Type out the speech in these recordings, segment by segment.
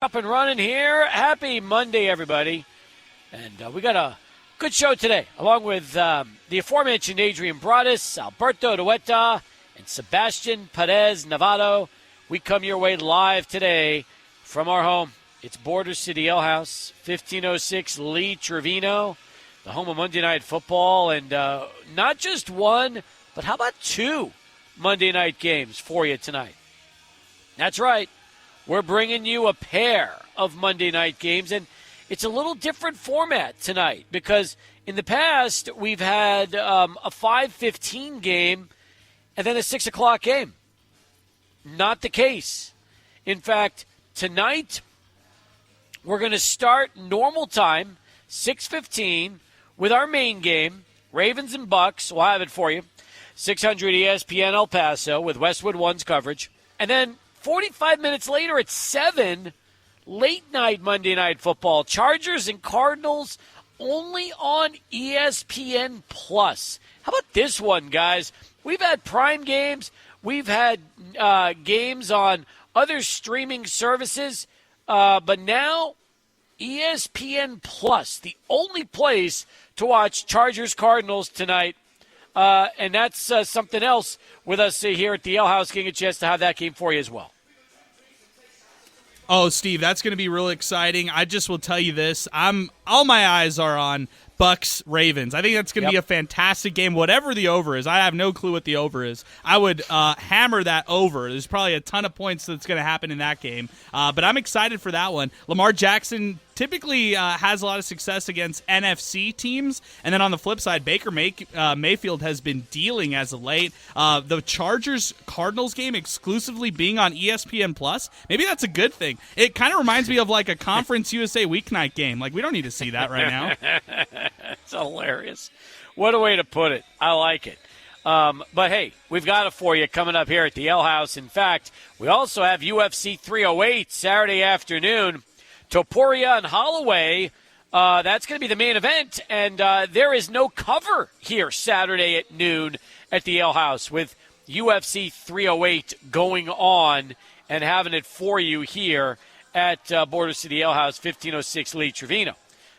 Up and running here. Happy Monday, everybody. And we got a good show today, along with the aforementioned Adrian Broadus, Alberto Dueta, and Sebastian Perez Navarro. We come your way live today from our home. It's Border City Alehouse, 1506 Lee Trevino, the home of Monday Night Football. And not just one, but how about two Monday night games for you tonight? That's right. We're bringing you a pair of Monday night games, and it's a little different format tonight because in the past we've had a 5:15 game and then a 6 o'clock game. Not the case. In fact, tonight we're going to start normal time, 6:15, with our main game, Ravens and Bucks. We'll have it for you. 600 ESPN El Paso with Westwood One's coverage. And then 45 minutes later at 7, late night Monday Night Football. Chargers and Cardinals only on ESPN+. How about this one, guys? We've had prime games. We've had games on other streaming services. But now ESPN+, the only place to watch Chargers-Cardinals tonight. And that's something else with us here at the Alehouse, getting a chance to have that game for you as well. Oh, Steve, that's going to be really exciting. I just will tell you this. All my eyes are on Bucks Ravens. I think that's going to be a fantastic game, whatever the over is. I have no clue what the over is. I would hammer that over. There's probably a ton of points that's going to happen in that game. But I'm excited for that one. Lamar Jackson typically has a lot of success against NFC teams. And then on the flip side, Baker Mayfield has been dealing as of late. The Chargers-Cardinals game exclusively being on ESPN+, maybe that's a good thing. It kind of reminds me of like a Conference USA weeknight game. Like, we don't need to see that right now. It's hilarious. What a way to put it. I like it. But, hey, we've got it for you coming up here at the Alehouse. In fact, we also have UFC 308 Saturday afternoon. Topuria and Holloway, that's going to be the main event. And there is no cover here Saturday at noon at the Alehouse with UFC 308 going on and having it for you here at Border City Alehouse, 1506 Lee Trevino.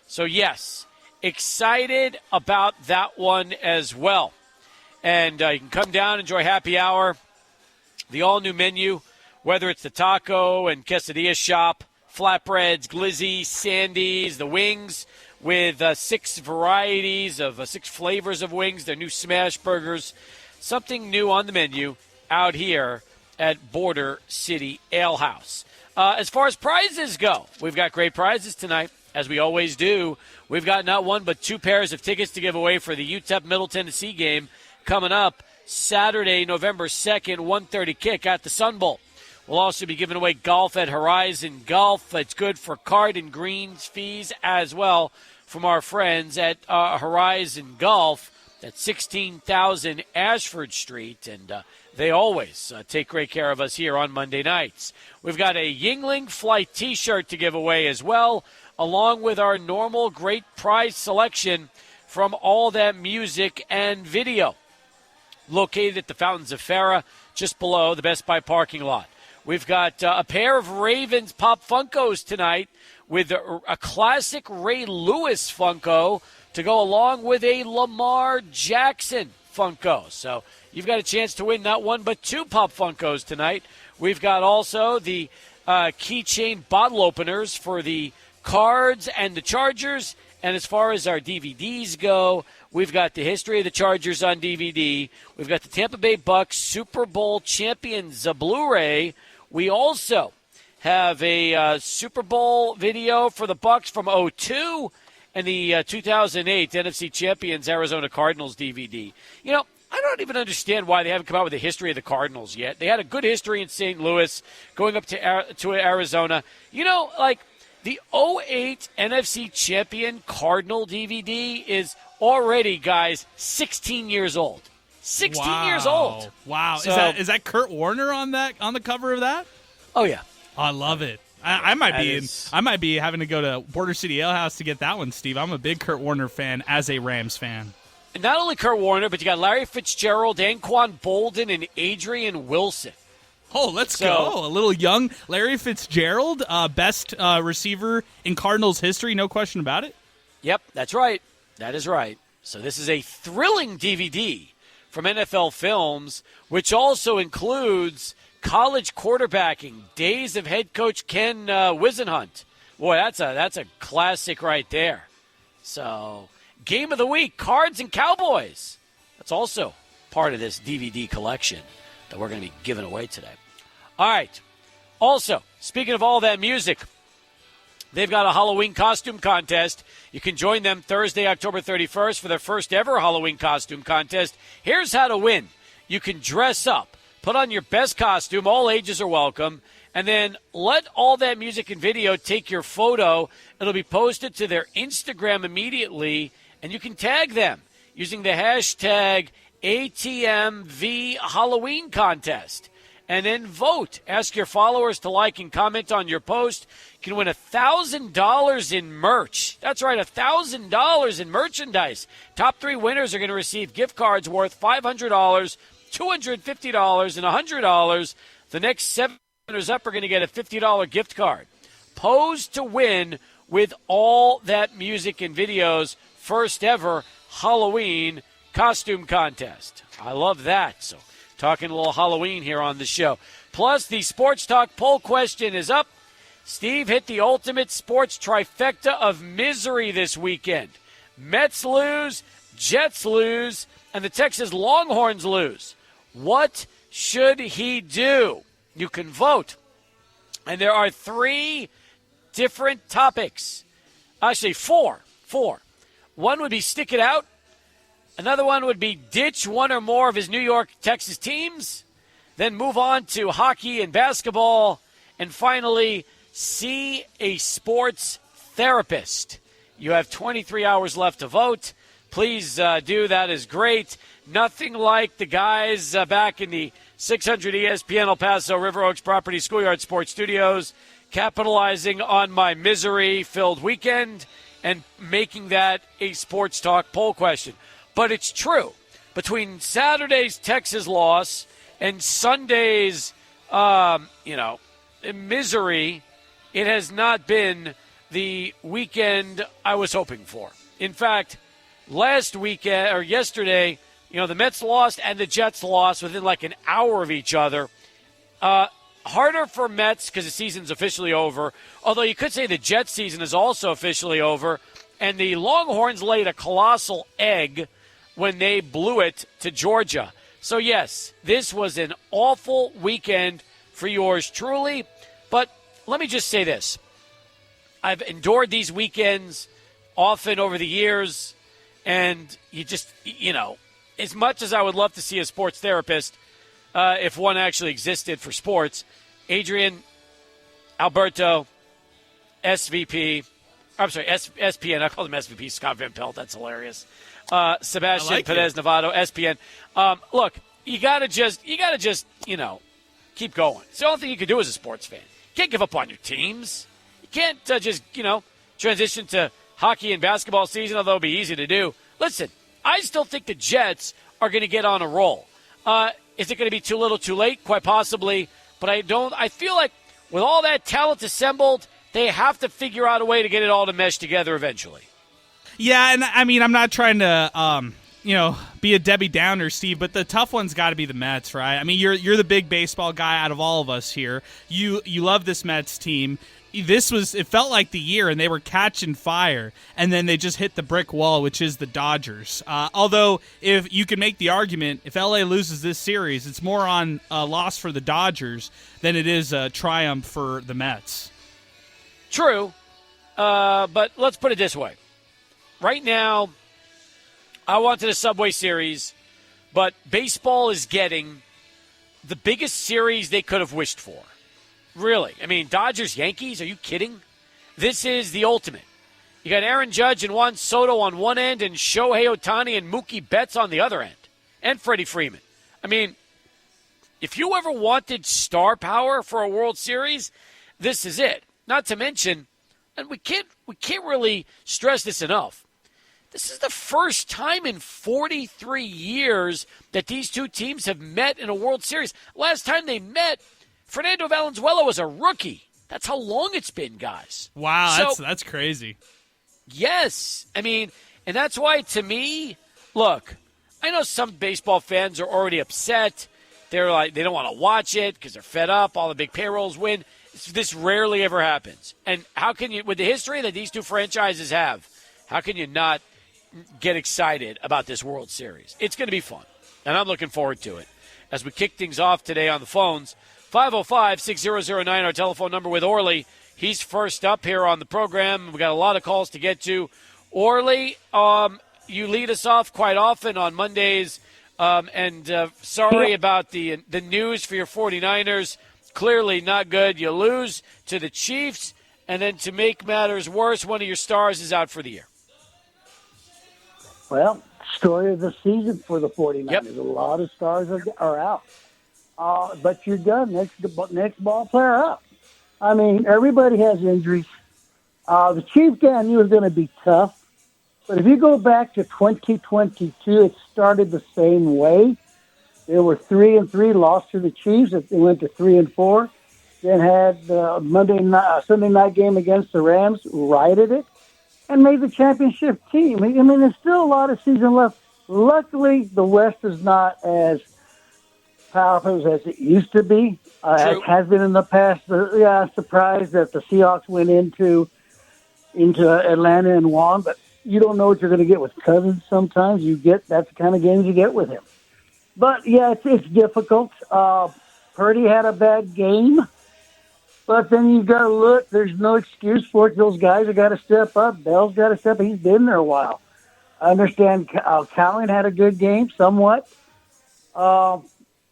So, yes, excited about that one as well. And you can come down, enjoy happy hour, the all-new menu, whether it's the taco and quesadilla shop, flatbreads, glizzy, sandies, the wings with 6 varieties of 6 flavors of wings, their new smash burgers, something new on the menu out here at Border City Alehouse. As far as prizes go, we've got great prizes tonight, as we always do. We've got not one but 2 pairs of tickets to give away for the UTEP Middle Tennessee game coming up Saturday, November 2nd, 1:30 kick at the Sun Bowl. We'll also be giving away golf at Horizon Golf. It's good for card and greens fees as well from our friends at Horizon Golf at 16,000 Ashford Street. And they always take great care of us here on Monday nights. We've got a Yingling Flight T-shirt to give away as well, along with our normal great prize selection from All That Music and Video, located at the Fountains of Farah, just below the Best Buy parking lot. We've got a pair of Ravens Pop Funkos tonight with a classic Ray Lewis Funko to go along with a Lamar Jackson Funko. So you've got a chance to win not one but 2 Pop Funkos tonight. We've got also the keychain bottle openers for the Cards and the Chargers. And as far as our DVDs go, we've got the history of the Chargers on DVD. We've got the Tampa Bay Bucks Super Bowl Champions Blu-ray. We also have a Super Bowl video for the Bucks from 2002 and the 2008 NFC Champions Arizona Cardinals DVD. You know, I don't even understand why they haven't come out with a history of the Cardinals yet. They had a good history in St. Louis, going up to Arizona. You know, like, the 2008 NFC Champion Cardinal DVD is already, guys, 16 years old. 16 years old. Wow. So, Is that Kurt Warner on the cover of that? Oh, yeah. I love it. I might be having to go to Border City Alehouse to get that one, Steve. I'm a big Kurt Warner fan as a Rams fan. And not only Kurt Warner, but you got Larry Fitzgerald, Anquan Bolden, and Adrian Wilson. Oh, let's go. A little young Larry Fitzgerald, best receiver in Cardinals history, no question about it. Yep, that's right. That is right. So this is a thrilling DVD from NFL Films, which also includes college quarterbacking, days of head coach Ken Wisenhunt. Boy, that's a classic right there. So, Game of the Week, Cards and Cowboys. That's also part of this DVD collection that we're going to be giving away today. All right. Also, speaking of all that music, they've got a Halloween costume contest. You can join them Thursday, October 31st for their first ever Halloween costume contest. Here's how to win. You can dress up, put on your best costume. All ages are welcome. And then let all that music and video take your photo. It'll be posted to their Instagram immediately, and you can tag them using the hashtag ATMVHalloween contest. And then vote. Ask your followers to like and comment on your post. You can win $1,000 in merch. That's right, $1,000 in merchandise. Top 3 winners are going to receive gift cards worth $500, $250, and $100. The next 7 winners up are going to get a $50 gift card. Pose to win with all that music and videos. First ever Halloween costume contest. I love that. So, talking a little Halloween here on the show. Plus, the Sports Talk poll question is up. Steve hit the ultimate sports trifecta of misery this weekend. Mets lose, Jets lose, and the Texas Longhorns lose. What should he do? You can vote. And there are 3 different topics. Actually, 4. One would be stick it out. Another one would be ditch one or more of his New York, Texas teams. Then move on to hockey and basketball. And finally, see a sports therapist. You have 23 hours left to vote. Please do. That is great. Nothing like the guys back in the 600 ESPN El Paso River Oaks Property Schoolyard Sports Studios, capitalizing on my misery-filled weekend and making that a Sports Talk poll question. But it's true. Between Saturday's Texas loss and Sunday's, misery, it has not been the weekend I was hoping for. In fact, yesterday, the Mets lost and the Jets lost within like an hour of each other. Harder for Mets because the season's officially over, although you could say the Jets season is also officially over, and the Longhorns laid a colossal egg when they blew it to Georgia. So, yes, this was an awful weekend for yours truly. But let me just say this. I've endured these weekends often over the years, and you just, as much as I would love to see a sports therapist, if one actually existed for sports, Adrian, Alberto, SPN, I call him SVP, Scott Van Pelt, that's hilarious. Sebastian Perez Nevado, SPN. Look, you gotta just, keep going. It's the only thing you can do as a sports fan. You can't give up on your teams. You can't just, transition to hockey and basketball season, although it'll be easy to do. Listen, I still think the Jets are going to get on a roll. Is it going to be too little too late? Quite possibly. But I feel like with all that talent assembled, they have to figure out a way to get it all to mesh together eventually. Yeah, and I'm not trying to, be a Debbie Downer, Steve, but the tough one's got to be the Mets, right? I mean, you're the big baseball guy out of all of us here. You love this Mets team. It felt like the year, and they were catching fire, and then they just hit the brick wall, which is the Dodgers. Although, if you can make the argument, if LA loses this series, it's more on a loss for the Dodgers than it is a triumph for the Mets. True, but let's put it this way. Right now, I wanted a Subway Series, but baseball is getting the biggest series they could have wished for. Really. I mean, Dodgers-Yankees, are you kidding? This is the ultimate. You got Aaron Judge and Juan Soto on one end and Shohei Ohtani and Mookie Betts on the other end. And Freddie Freeman. I mean, if you ever wanted star power for a World Series, this is it. Not to mention, and we can't really stress this enough, this is the first time in 43 years that these two teams have met in a World Series. Last time they met Fernando Valenzuela was a rookie. That's how long it's been, guys. Wow, that's crazy. Yes. I mean, and that's why, to me, look, I know some baseball fans are already upset. They're like, they don't want to watch it because they're fed up. All the big payrolls win. This rarely ever happens. And how can you, with the history that these two franchises have, how can you not get excited about this World Series? It's going to be fun, and I'm looking forward to it. As we kick things off today on the phones, 505-6009, our telephone number with Orly. He's first up here on the program. We got a lot of calls to get to. Orly, you lead us off quite often on Mondays, and sorry about the news for your 49ers. Clearly not good. You lose to the Chiefs, and then to make matters worse, one of your stars is out for the year. Well, story of the season for the 49ers. Yep. A lot of stars are out. But you're done. Next ball player up. I mean, everybody has injuries. The Chiefs game I knew was going to be tough. But if you go back to 2022, it started the same way. They were 3-3, lost to the Chiefs. They went to 3-4. Then had the Sunday night game against the Rams, righted it, and made the championship team. I mean, there's still a lot of season left. Luckily, the West is not as powerful as it used to be. It has been in the past. I'm surprised that the Seahawks went into Atlanta and won, but you don't know what you're going to get with Cousins sometimes. That's the kind of games you get with him. But, yeah, it's difficult. Purdy had a bad game. But then you've got to look. There's no excuse for it. Those guys have got to step up. Bell's got to step up. He's been there a while. I understand Cowan had a good game somewhat. Yeah,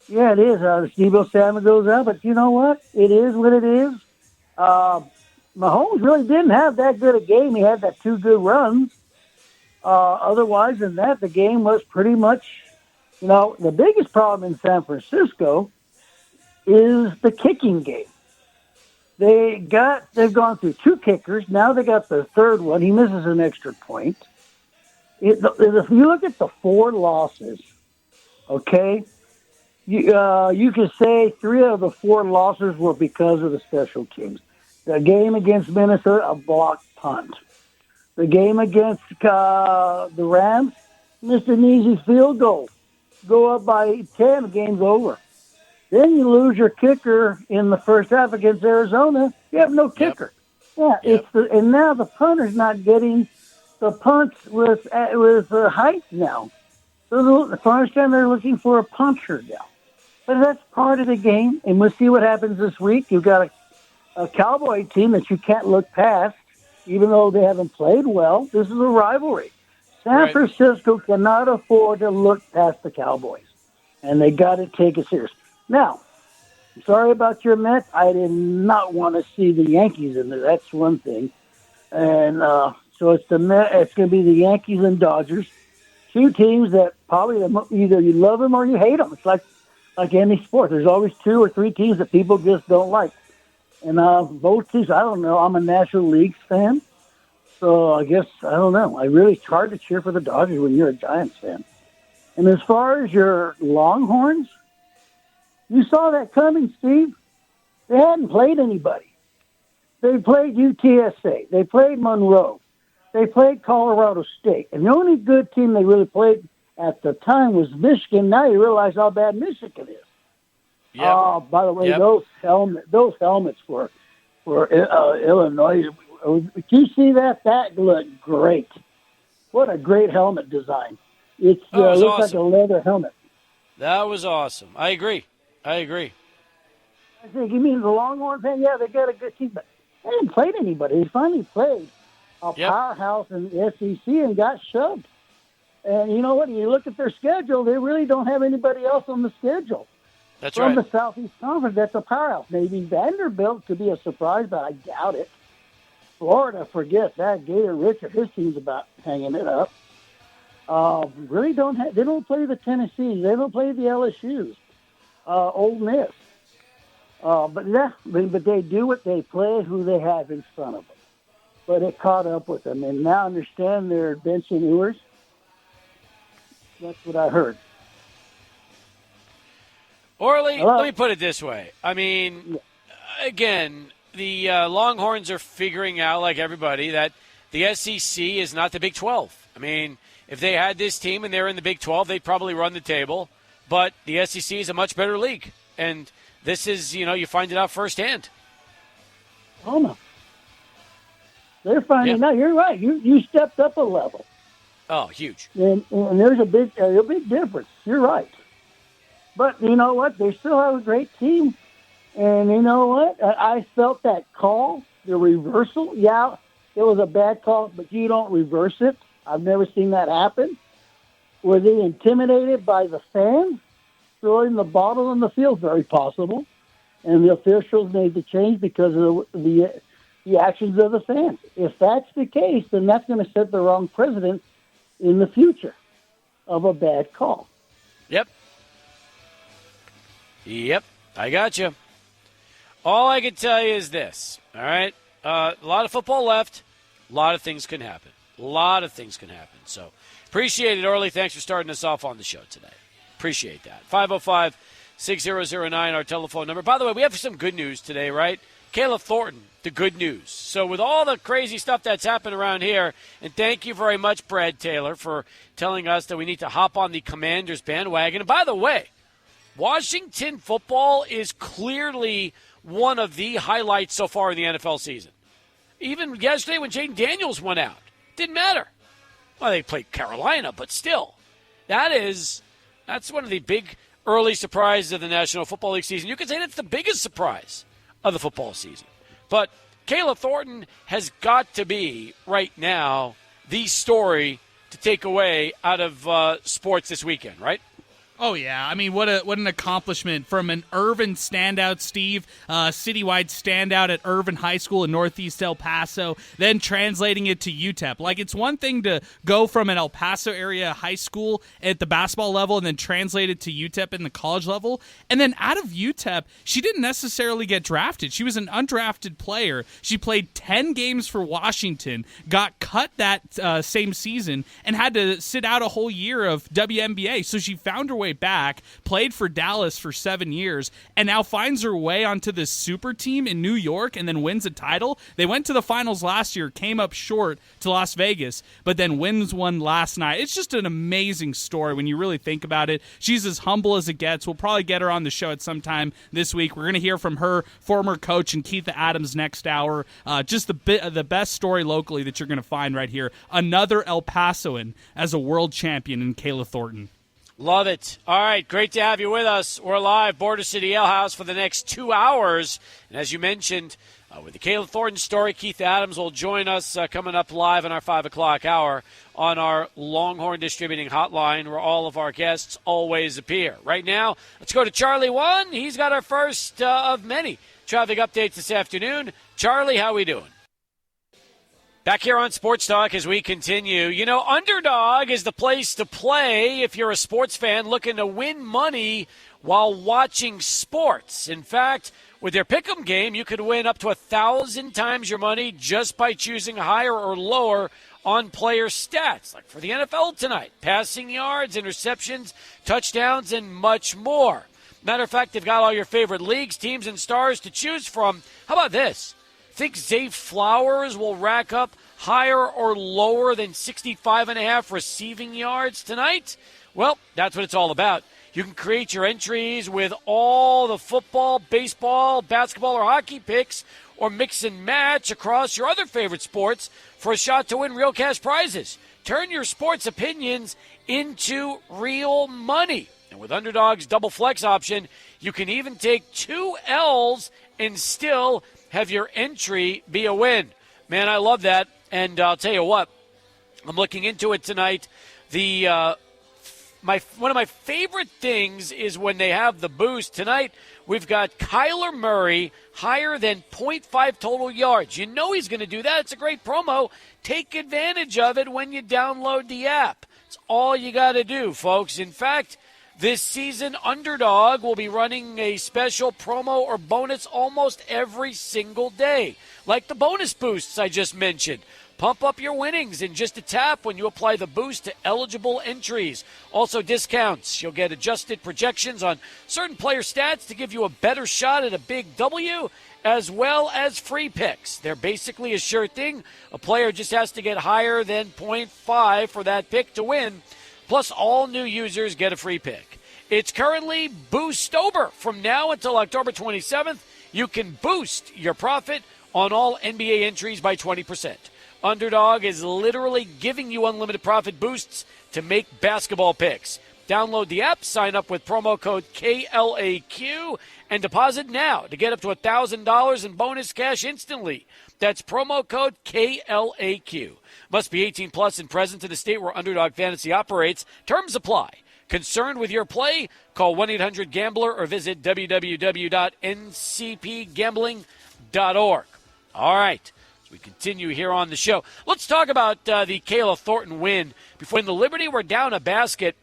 it is. Steve Salmon goes out. But you know what? It is what it is. Mahomes really didn't have that good a game. He had that 2 good runs. Otherwise than that, the game was pretty much, the biggest problem in San Francisco is the kicking game. They've gone through 2 kickers. Now they got the third one. He misses an extra point. If you look at the 4 losses, okay, you could say 3 of the 4 losses were because of the special teams. The game against Minnesota, a blocked punt. The game against the Rams, missed an easy field goal. Go up by 10, the game's over. Then you lose your kicker in the first half against Arizona. You have no kicker. Yep. Yeah, yep. And now the punter's not getting the punts with height now. So the understand they're looking for a puncher now. But that's part of the game, and we'll see what happens this week. You've got a Cowboy team that you can't look past, even though they haven't played well. This is a rivalry. San Francisco cannot afford to look past the Cowboys, and they got to take it serious. Now, I'm sorry about your Mets. I did not want to see the Yankees in there. That's one thing. And so it's the Mets. It's going to be the Yankees and Dodgers, 2 teams that probably either you love them or you hate them. It's like any sport. There's always 2 or 3 teams that people just don't like. And both teams, I don't know. I'm a National League fan, so I guess, I don't know. It's hard to cheer for the Dodgers when you're a Giants fan. And as far as your Longhorns, you saw that coming, Steve. They hadn't played anybody. They played UTSA. They played Monroe. They played Colorado State. And the only good team they really played at the time was Michigan. Now you realize how bad Michigan is. Yep. By the way, those helmets for Illinois. Did you see that? That looked great. What a great helmet design. It looks awesome. Like a leather helmet. That was awesome. I agree. I think you mean the Longhorn fan? Yeah, they got a good team, but they didn't play anybody. They finally played a powerhouse in the SEC and got shoved. And you know what? You look at their schedule, they really don't have anybody else on the schedule. That's From the Southeast Conference, that's a powerhouse. Maybe Vanderbilt could be a surprise, but I doubt it. Florida, forget that. Gator Richard, his team's about hanging it up. Really they don't play the Tennessees. They don't play the LSUs. Ole Miss. But they do what they play, who they have in front of them. But it caught up with them, and now I understand they're benching Ewers. That's what I heard. Orly, Hello? let me put it this way. I mean, again, the Longhorns are figuring out, like everybody, that the SEC is not the Big 12. I mean, if they had this team and they're in the Big 12, they'd probably run the table. But the SEC is a much better league. And this is, you find it out firsthand. Oh, no. They're finding out. You're right. You stepped up a level. Oh, huge. And there's a big difference. You're right. But you know what? They still have a great team. And you know what? I felt that call, the reversal. Yeah, it was a bad call, but you don't reverse it. I've never seen that happen. Were they intimidated by the fans throwing the bottle in the field? Very possible. And the officials made the change because of the actions of the fans. If that's the case, then that's going to set the wrong precedent in the future of a bad call. Yep, I got you. All I can tell you is this, all right? A lot of football left. A lot of things can happen. So appreciate it, Orly. Thanks for starting us off on the show today. Appreciate that. 505-6009, our telephone number. By the way, we have some good news today, right? Kayla Thornton, the good news. So with all the crazy stuff that's happened around here, and thank you very much, Brad Taylor, for telling us that we need to hop on the Commanders bandwagon. And by the way, Washington football is clearly one of the highlights so far in the NFL season. Even yesterday when Jaden Daniels went out, didn't matter. Well, they played Carolina, but still, that's one of the big early surprises of the National Football League season. You could say that's the biggest surprise of the football season. But Kayla Thornton has got to be, right now, the story to take away out of sports this weekend, right? Oh, yeah. I mean, what an accomplishment from an Irvin standout, Steve, citywide standout at Irvin High School in Northeast El Paso, then translating it to UTEP. Like, it's one thing to go from an El Paso area high school at the basketball level and then translate it to UTEP in the college level. And then out of UTEP, she didn't necessarily get drafted. She was an undrafted player. She played 10 games for Washington, got cut that same season, and had to sit out a whole year of WNBA. So she found her way back, played for Dallas for 7 years, and now finds her way onto this super team in New York and then wins a title. They went to the finals last year, came up short to Las Vegas, but then wins one last night. It's just an amazing story when you really think about it. She's as humble as it gets. We'll probably get her on the show at some time this week. We're going to hear from her former coach and Keitha Adams next hour. Just the best story locally that you're going to find right here. Another El Pasoan as a world champion in Kayla Thornton. Love it. All right, great to have you with us. We're live, Border City Alehouse, for the next 2 hours. And as you mentioned, with the Kayla Thornton story, Keith Adams will join us coming up live in our 5 o'clock hour on our Longhorn Distributing Hotline, where all of our guests always appear. Right now, let's go to Charlie 1. He's got our first of many traffic updates this afternoon. Charlie, how we doing? Back here on Sports Talk as we continue. You know, Underdog is the place to play if you're a sports fan looking to win money while watching sports. In fact, with their Pick'em game, you could win up to 1,000 times your money just by choosing higher or lower on player stats, like for the NFL tonight, passing yards, interceptions, touchdowns, and much more. Matter of fact, they've got all your favorite leagues, teams, and stars to choose from. How about this? Think Zay Flowers will rack up higher or lower than 65.5 receiving yards tonight? Well, that's what it's all about. You can create your entries with all the football, baseball, basketball, or hockey picks, or mix and match across your other favorite sports for a shot to win real cash prizes. Turn your sports opinions into real money. And with Underdog's double flex option, you can even take 2 L's and still have your entry be a win. Man, I love that. And I'll tell you what, I'm looking into it tonight. One of my favorite things is when they have the boost. Tonight, we've got Kyler Murray higher than 0.5 total yards. You know he's going to do that. It's a great promo. Take advantage of it when you download the app. It's all you got to do, folks. In fact, This season, Underdog will be running a special promo or bonus almost every single day, like the bonus boosts I just mentioned. Pump up your winnings in just a tap when you apply the boost to eligible entries. Also discounts. You'll get adjusted projections on certain player stats to give you a better shot at a big W, as well as free picks. They're basically a sure thing. A player just has to get higher than 0.5 for that pick to win. Plus, all new users get a free pick. It's currently Boostober. From now until October 27th, you can boost your profit on all NBA entries by 20%. Underdog is literally giving you unlimited profit boosts to make basketball picks. Download the app, sign up with promo code KLAQ, and deposit now to get up to $1,000 in bonus cash instantly. That's promo code KLAQ. Must be 18 plus and present in the state where Underdog Fantasy operates. Terms apply. Concerned with your play? Call 1-800-GAMBLER or visit www.ncpgambling.org. All right. We continue here on the show. Let's talk about the Kayla Thornton win. Before in the Liberty were down a basket,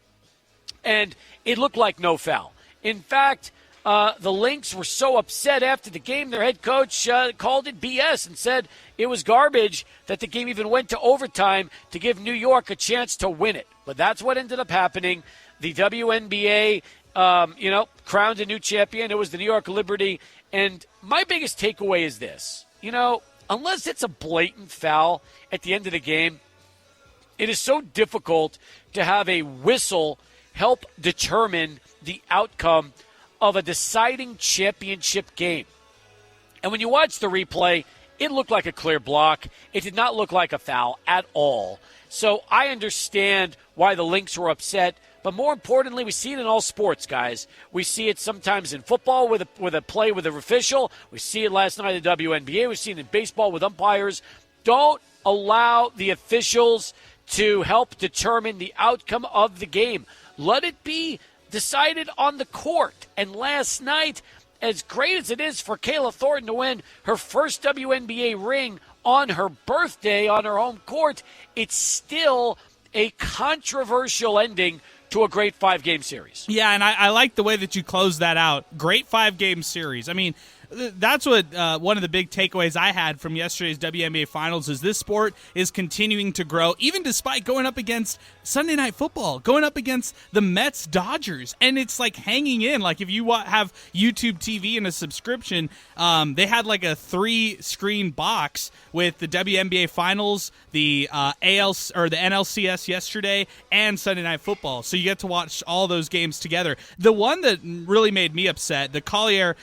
and it looked like no foul. In fact, the Lynx were so upset after the game, their head coach called it BS and said it was garbage that the game even went to overtime to give New York a chance to win it. But that's what ended up happening. The WNBA, crowned a new champion. It was the New York Liberty. And my biggest takeaway is this. Unless it's a blatant foul at the end of the game, it is so difficult to have a whistle help determine the outcome of a deciding championship game. And when you watch the replay, it looked like a clear block. It did not look like a foul at all. So I understand why the Lynx were upset. But more importantly, we see it in all sports, guys. We see it sometimes in football with a play with an official. We see it last night in the WNBA. We see it in baseball with umpires. Don't allow the officials to help determine the outcome of the game. Let it be decided on the court. And last night, as great as it is for Kayla Thornton to win her first WNBA ring on her birthday on her home court, it's still a controversial ending to a great 5-game series. Yeah, and I like the way that you closed that out. Great 5-game series. I mean, that's what one of the big takeaways I had from yesterday's WNBA Finals is this sport is continuing to grow, even despite going up against Sunday Night Football, going up against the Mets Dodgers, and it's like hanging in. Like if you have YouTube TV and a subscription, they had like a 3-screen box with the WNBA Finals, the AL or the NLCS yesterday, and Sunday Night Football. So you get to watch all those games together. The one that really made me upset, the Collier,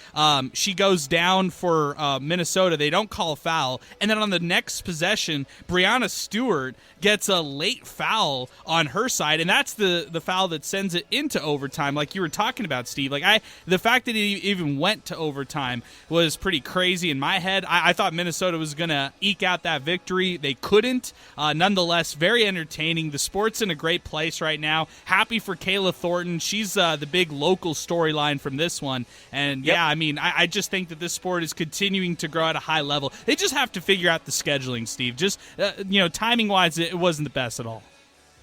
she goes down for Minnesota. They don't call a foul. And then on the next possession, Breanna Stewart gets a late foul on her side, and that's the foul that sends it into overtime, like you were talking about, Steve. Like the fact that it even went to overtime was pretty crazy in my head. I thought Minnesota was going to eke out that victory. They couldn't. Nonetheless, very entertaining. The sport's in a great place right now. Happy for Kayla Thornton. She's the big local storyline from this one. And, yeah, I mean, I just think that this sport is continuing to grow at a high level. They just have to figure out the scheduling, Steve. Just, timing-wise, it wasn't the best at all.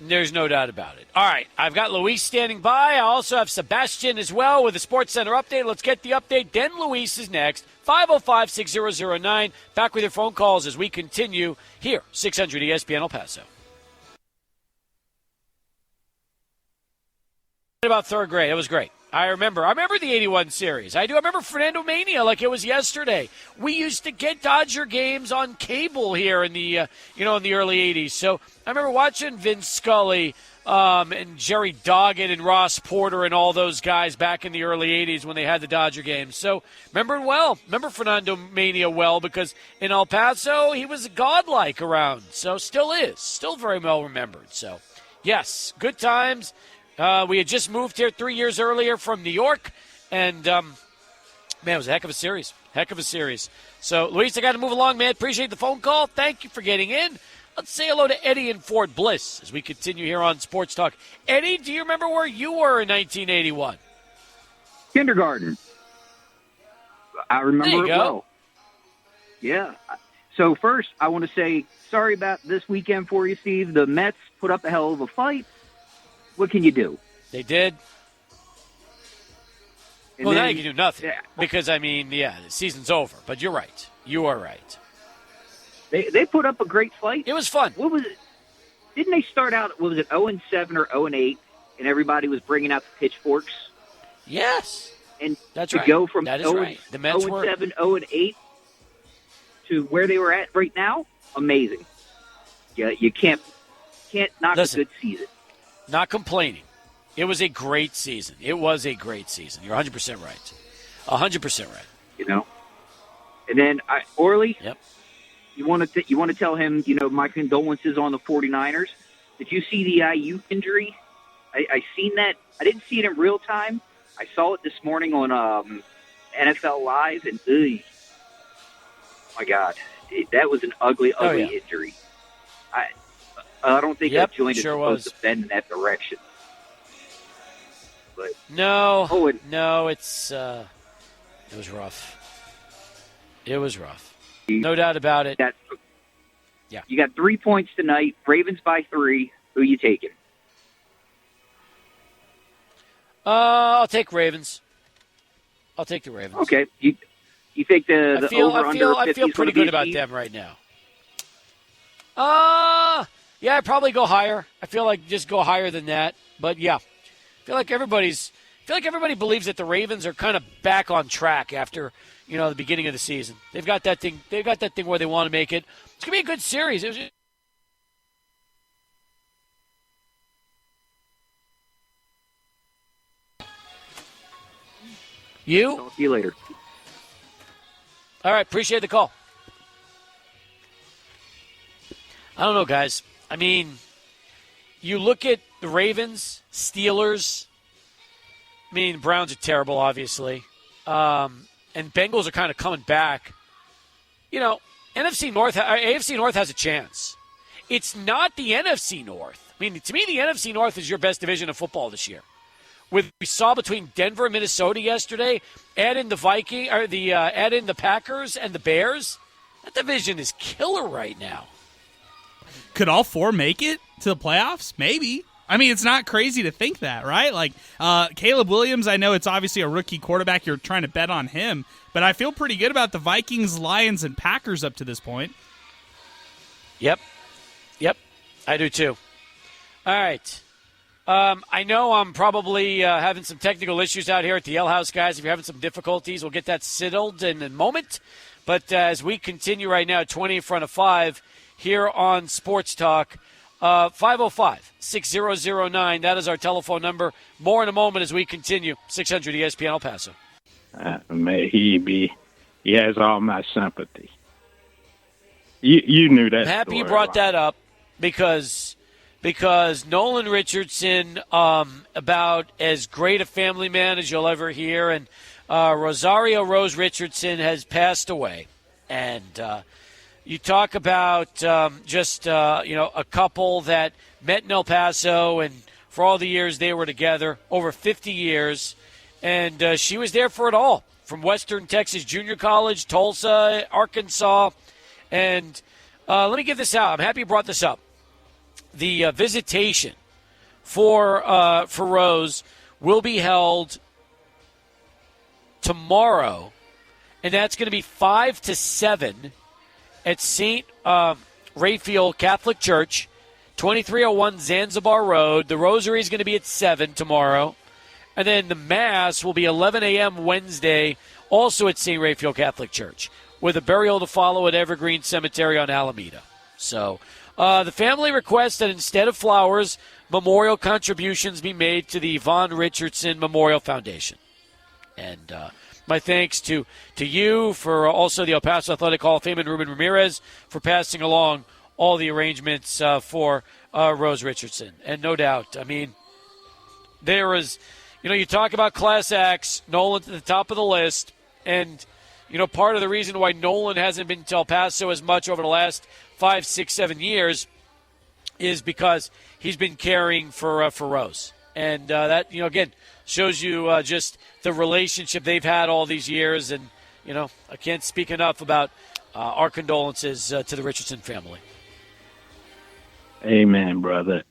There's no doubt about it. All right, I've got Luis standing by. I also have Sebastian as well with the Sports Center update. Let's get the update. Then Luis is next. 505-6009. Back with your phone calls as we continue here, 600 ESPN El Paso. About third grade. It was great. I remember the 81 series. I remember Fernando Mania like it was yesterday. We used to get Dodger games on cable here in the in the early 80s. So I remember watching Vince Scully and Jerry Doggett and Ross Porter and all those guys back in the early 80s when they had the Dodger games. So remember Fernando Mania well, because in El Paso he was godlike around. So still very well remembered. So yes, good times. We had just moved here 3 years earlier from New York, and, it was a heck of a series. So, Luis, I got to move along, man. Appreciate the phone call. Thank you for getting in. Let's say hello to Eddie in Fort Bliss as we continue here on Sports Talk. Eddie, do you remember where you were in 1981? Kindergarten. I remember it well. Yeah. So, first, I want to say sorry about this weekend for you, Steve. The Mets put up a hell of a fight. What can you do? They did. And well, then, now you can do nothing yeah, because, the season's over. But you're right. You are right. they put up a great fight. It was fun. What was it? Didn't they start out, what was it, 0-7 or 0-8, and everybody was bringing out the pitchforks? Yes. And that's to right. go from that is 0 right. The Mets 0-7, 0-8 to where they were at right now, amazing. Yeah, you can't knock a good season. Not complaining. It was a great season. It was a great season. You're 100% right. 100% right. You know? And then, Orly, yep. you want to tell him, my condolences on the 49ers. Did you see the IU injury? I seen that. I didn't see it in real time. I saw it this morning on NFL Live, and my God, that was an ugly injury. I don't think that joint is supposed to bend in that direction. But no, it's it was rough. It was rough. No doubt about it. Yeah. You got 3 points tonight. Ravens by 3. Who you taking? I'll take Ravens. I'll take the Ravens. Okay. You think the over-under I feel pretty good about them right now. Yeah, I'd probably go higher. I feel like just go higher than that. But yeah, I feel like everybody believes that the Ravens are kind of back on track after the beginning of the season. They've got that thing. They've got that thing where they want to make it. It's gonna be a good series. Talk to you later. All right, appreciate the call. I don't know, guys. You look at the Ravens, Steelers. Browns are terrible, obviously. And Bengals are kind of coming back. AFC North has a chance. It's not the NFC North. To me, the NFC North is your best division of football this year. With we saw between Denver and Minnesota yesterday, add in the Packers and the Bears. That division is killer right now. Could all four make it to the playoffs? Maybe. It's not crazy to think that, right? Like Caleb Williams, I know it's obviously a rookie quarterback. You're trying to bet on him, but I feel pretty good about the Vikings, Lions, and Packers up to this point. Yep, I do too. All right. I know I'm probably having some technical issues out here at the Alehouse, guys. If you're having some difficulties, we'll get that settled in a moment. But as we continue right now, 20 in front of 5 here on Sports Talk, 505-6009. That is our telephone number. More in a moment as we continue. 600 ESPN El Paso. May he has all my sympathy. You knew that. I'm happy you brought that up because Nolan Richardson, about as great a family man as you'll ever hear, and Rosario Rose Richardson has passed away. And you talk about a couple that met in El Paso, and for all the years they were together, over 50 years, and she was there for it all, from Western Texas Junior College, Tulsa, Arkansas. And let me get this out. I'm happy you brought this up. The visitation for Rose will be held tomorrow, and that's going to be 5 to 7 at St. Raphael Catholic Church, 2301 Zanzibar Road. The rosary is going to be at 7 tomorrow, and then the Mass will be 11 a.m. Wednesday, also at St. Raphael Catholic Church, with a burial to follow at Evergreen Cemetery on Alameda. So the family requests that instead of flowers, memorial contributions be made to the Yvonne Richardson Memorial Foundation. And my thanks to you for also the El Paso Athletic Hall of Fame and Ruben Ramirez for passing along all the arrangements for Rose Richardson. And no doubt, there is, you talk about class acts, Nolan's at the top of the list, and part of the reason why Nolan hasn't been to El Paso as much over the last 5, 6, 7 years is because he's been caring for Rose. And that, again, shows you just the relationship they've had all these years. And, I can't speak enough about our condolences to the Richardson family. Amen, brother.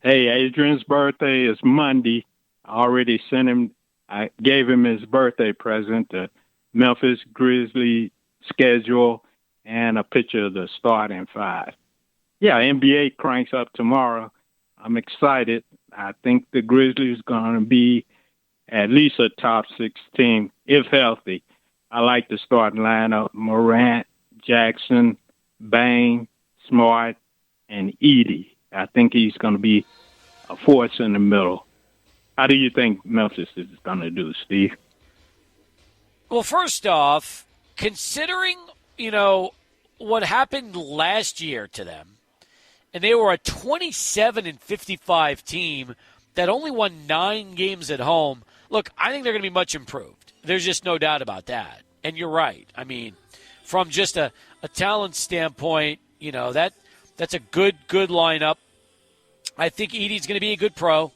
Hey, Adrian's birthday is Monday. I already sent him I gave him his birthday present, the Memphis Grizzlies schedule, and a picture of the starting five. Yeah, NBA cranks up tomorrow. I'm excited. I think the Grizzlies going to be at least a top 6 team, if healthy. I like the starting lineup: Morant, Jackson, Bane, Smart, and Edey. I think he's going to be a force in the middle. How do you think Memphis is going to do, Steve? Well, first off, considering, what happened last year to them, and they were a 27-55 team that only won 9 games at home. Look, I think they're going to be much improved. There's just no doubt about that. And you're right. I mean, from just a talent standpoint, that's a good lineup. I think Edey's going to be a good pro.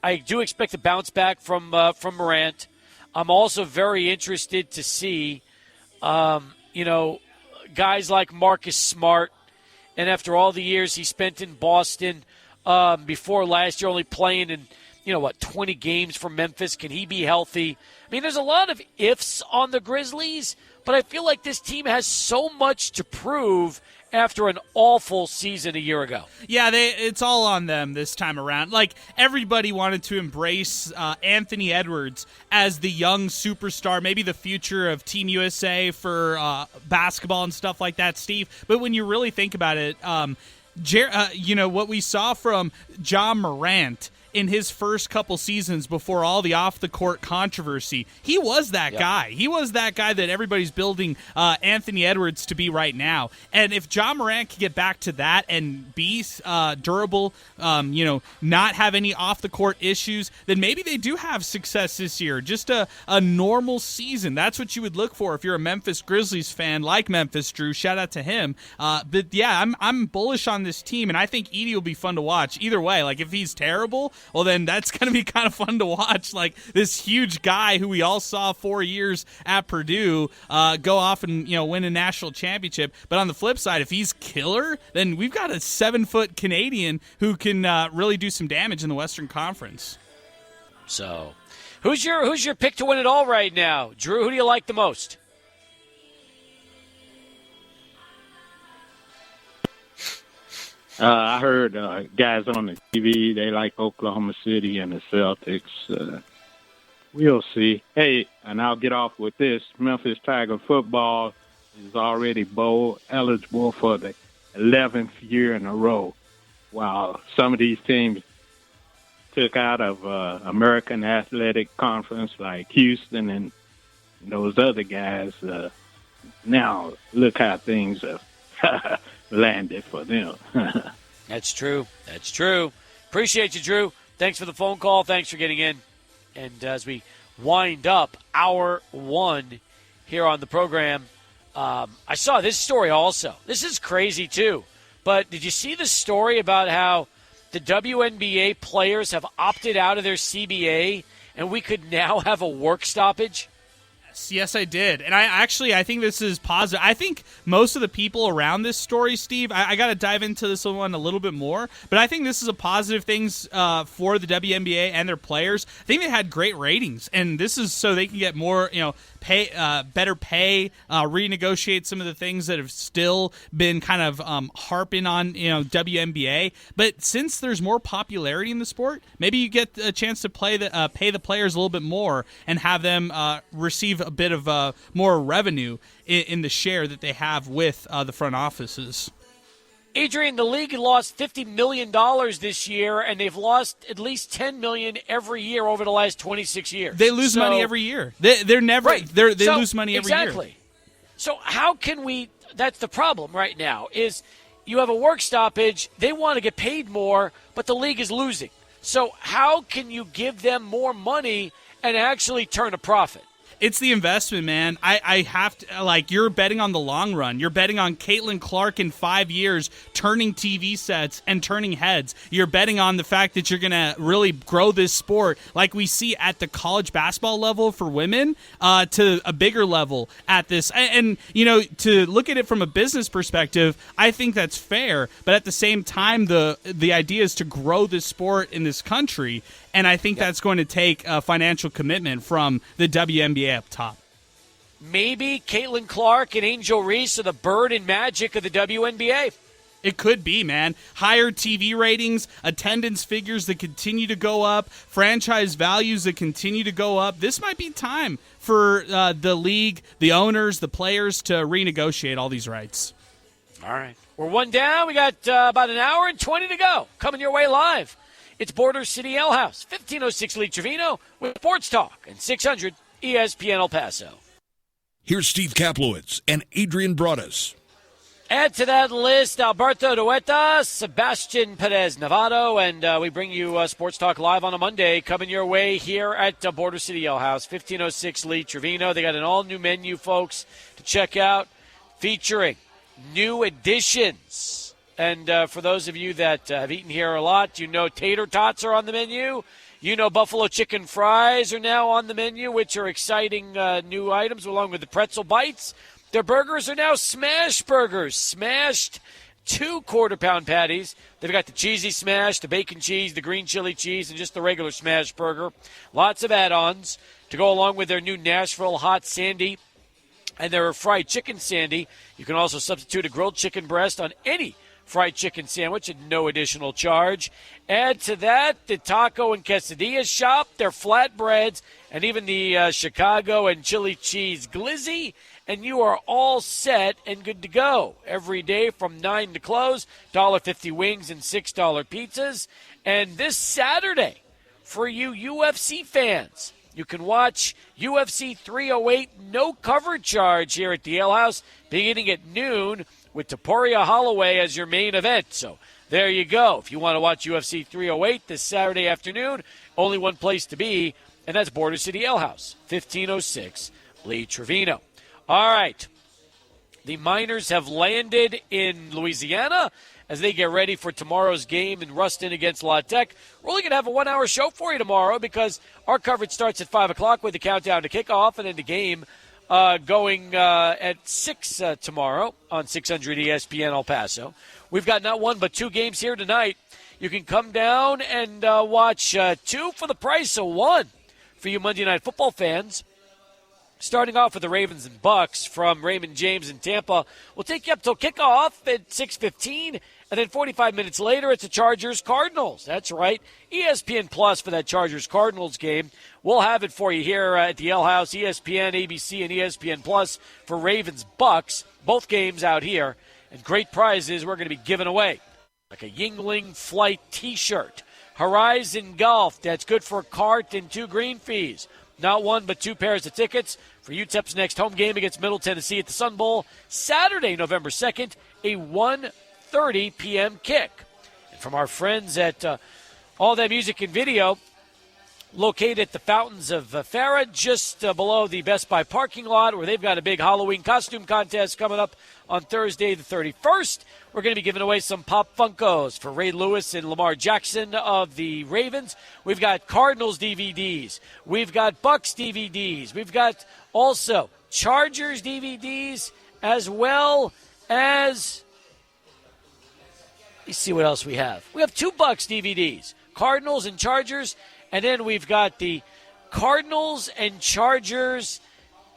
I do expect a bounce back from Morant. I'm also very interested to see, guys like Marcus Smart. And after all the years he spent in Boston, before last year only playing in, 20 games for Memphis, can he be healthy? I mean, there's a lot of ifs on the Grizzlies, but I feel like this team has so much to prove after an awful season a year ago. Yeah, it's all on them this time around. Like, everybody wanted to embrace Anthony Edwards as the young superstar, maybe the future of Team USA for basketball and stuff like that, Steve. But when you really think about it, what we saw from Ja Morant in his first couple seasons before all the off-the-court controversy, he was that guy. He was that guy that everybody's building Anthony Edwards to be right now. And if Ja Morant can get back to that and be durable, not have any off-the-court issues, then maybe they do have success this year. Just a normal season. That's what you would look for if you're a Memphis Grizzlies fan like Memphis Drew. Shout out to him. But yeah, I'm bullish on this team, and I think Edey will be fun to watch. Either way, like if he's terrible, well, then that's going to be kind of fun to watch. Like this huge guy who we all saw 4 years at Purdue go off and win a national championship. But on the flip side, if he's killer, then we've got a 7-foot Canadian who can really do some damage in the Western Conference. So, who's your pick to win it all right now, Drew? Who do you like the most? I heard guys on the TV, they like Oklahoma City and the Celtics. We'll see. Hey, and I'll get off with this. Memphis Tiger football is already bowl eligible for the 11th year in a row, while some of these teams took out of American Athletic Conference like Houston and those other guys. Now look how things have landed for them. That's true. Appreciate you, Drew. Thanks for the phone call. Thanks for getting in. And as we wind up hour 1 here on the program, I saw this story also. This is crazy too. But did you see the story about how the WNBA players have opted out of their CBA and we could now have a work stoppage? Yes, I did. And I think this is positive. I think most of the people around this story, Steve, I got to dive into this one a little bit more, but I think this is a positive thing for the WNBA and their players. I think they had great ratings, and this is so they can get more, better pay, renegotiate some of the things that have still been kind of harping on, WNBA. But since there's more popularity in the sport, maybe you get a chance to pay the players a little bit more and have them receive a bit of more revenue in the share that they have with the front offices. Adrian, the league lost $50 million this year, and they've lost at least $10 million every year over the last 26 years. They lose money every year. They're never right. They lose money every year. Exactly. So how can we – that's the problem right now is you have a work stoppage. They want to get paid more, but the league is losing. So how can you give them more money and actually turn a profit? It's the investment, man. I have to, you're betting on the long run. You're betting on Caitlin Clark in 5 years turning TV sets and turning heads. You're betting on the fact that you're going to really grow this sport like we see at the college basketball level for women to a bigger level at this. And, to look at it from a business perspective, I think that's fair. But at the same time, the idea is to grow this sport in this country. and I think that's going to take a financial commitment from the WNBA up top. Maybe Caitlin Clark and Angel Reese are the Bird and Magic of the WNBA. It could be, man. Higher TV ratings, attendance figures that continue to go up, franchise values that continue to go up. This might be time for the league, the owners, the players to renegotiate all these rights. All right. We're one down. We got about an hour and 20 to go. Coming your way live. It's Border City Alehouse, 1506 Lee Trevino with Sports Talk and 600 ESPN El Paso. Here's Steve Kaplowitz and Adrian Broadus. Add to that list Alberto Dueta, Sebastian Perez Navarro, and we bring you Sports Talk live on a Monday, coming your way here at Border City Alehouse, 1506 Lee Trevino. They got an all-new menu, folks, to check out, featuring new additions. And for those of you that have eaten here a lot, you know tater tots are on the menu. You know buffalo chicken fries are now on the menu, which are exciting new items, along with the pretzel bites. Their burgers are now smash burgers, smashed 2 quarter-pound patties. They've got the cheesy smash, the bacon cheese, the green chili cheese, and just the regular smash burger. Lots of add-ons to go along with their new Nashville Hot Sandy and their fried chicken sandy. You can also substitute a grilled chicken breast on any fried chicken sandwich at no additional charge. Add to that the taco and quesadilla shop, their flatbreads, and even the Chicago and chili cheese glizzy, and you are all set and good to go. Every day from 9 to close, $1.50 wings and $6 pizzas. And this Saturday, for you UFC fans, you can watch UFC 308 no cover charge here at the Alehouse beginning at noon with Topuria Holloway as your main event. So there you go. If you want to watch UFC 308 this Saturday afternoon, only one place to be, and that's Border City Alehouse, 1506 Lee Trevino. All right. The Miners have landed in Louisiana as they get ready for tomorrow's game in Ruston against La Tech. We're only going to have a 1-hour show for you tomorrow because our coverage starts at 5 o'clock with the countdown to kickoff, and then the game going at 6 tomorrow on 600 ESPN El Paso. We've got not one but 2 games here tonight. You can come down and watch 2 for the price of 1 for you Monday Night Football fans. Starting off with the Ravens and Bucks from Raymond James in Tampa. We'll take you up till kickoff at 6:15, and then 45 minutes later, it's the Chargers-Cardinals. That's right, ESPN Plus for that Chargers-Cardinals game. We'll have it for you here at the Alehouse, ESPN, ABC, and ESPN Plus for Ravens-Bucks. Both games out here, and great prizes we're going to be giving away, like a Yingling Flight T-shirt, Horizon Golf, that's good for a cart and 2 green fees. Not 1 but 2 pairs of tickets for UTEP's next home game against Middle Tennessee at the Sun Bowl, Saturday, November 2nd, a 1:30 p.m. kick. And from our friends at All That Music and Video, located at the Fountains of Farah, just below the Best Buy parking lot, where they've got a big Halloween costume contest coming up on Thursday the 31st. We're going to be giving away some Pop Funkos for Ray Lewis and Lamar Jackson of the Ravens. We've got Cardinals DVDs. We've got Bucks DVDs. We've got also Chargers DVDs, as well as, let's see what else we have. We have 2 Bucks DVDs, Cardinals and Chargers, and then we've got the Cardinals and Chargers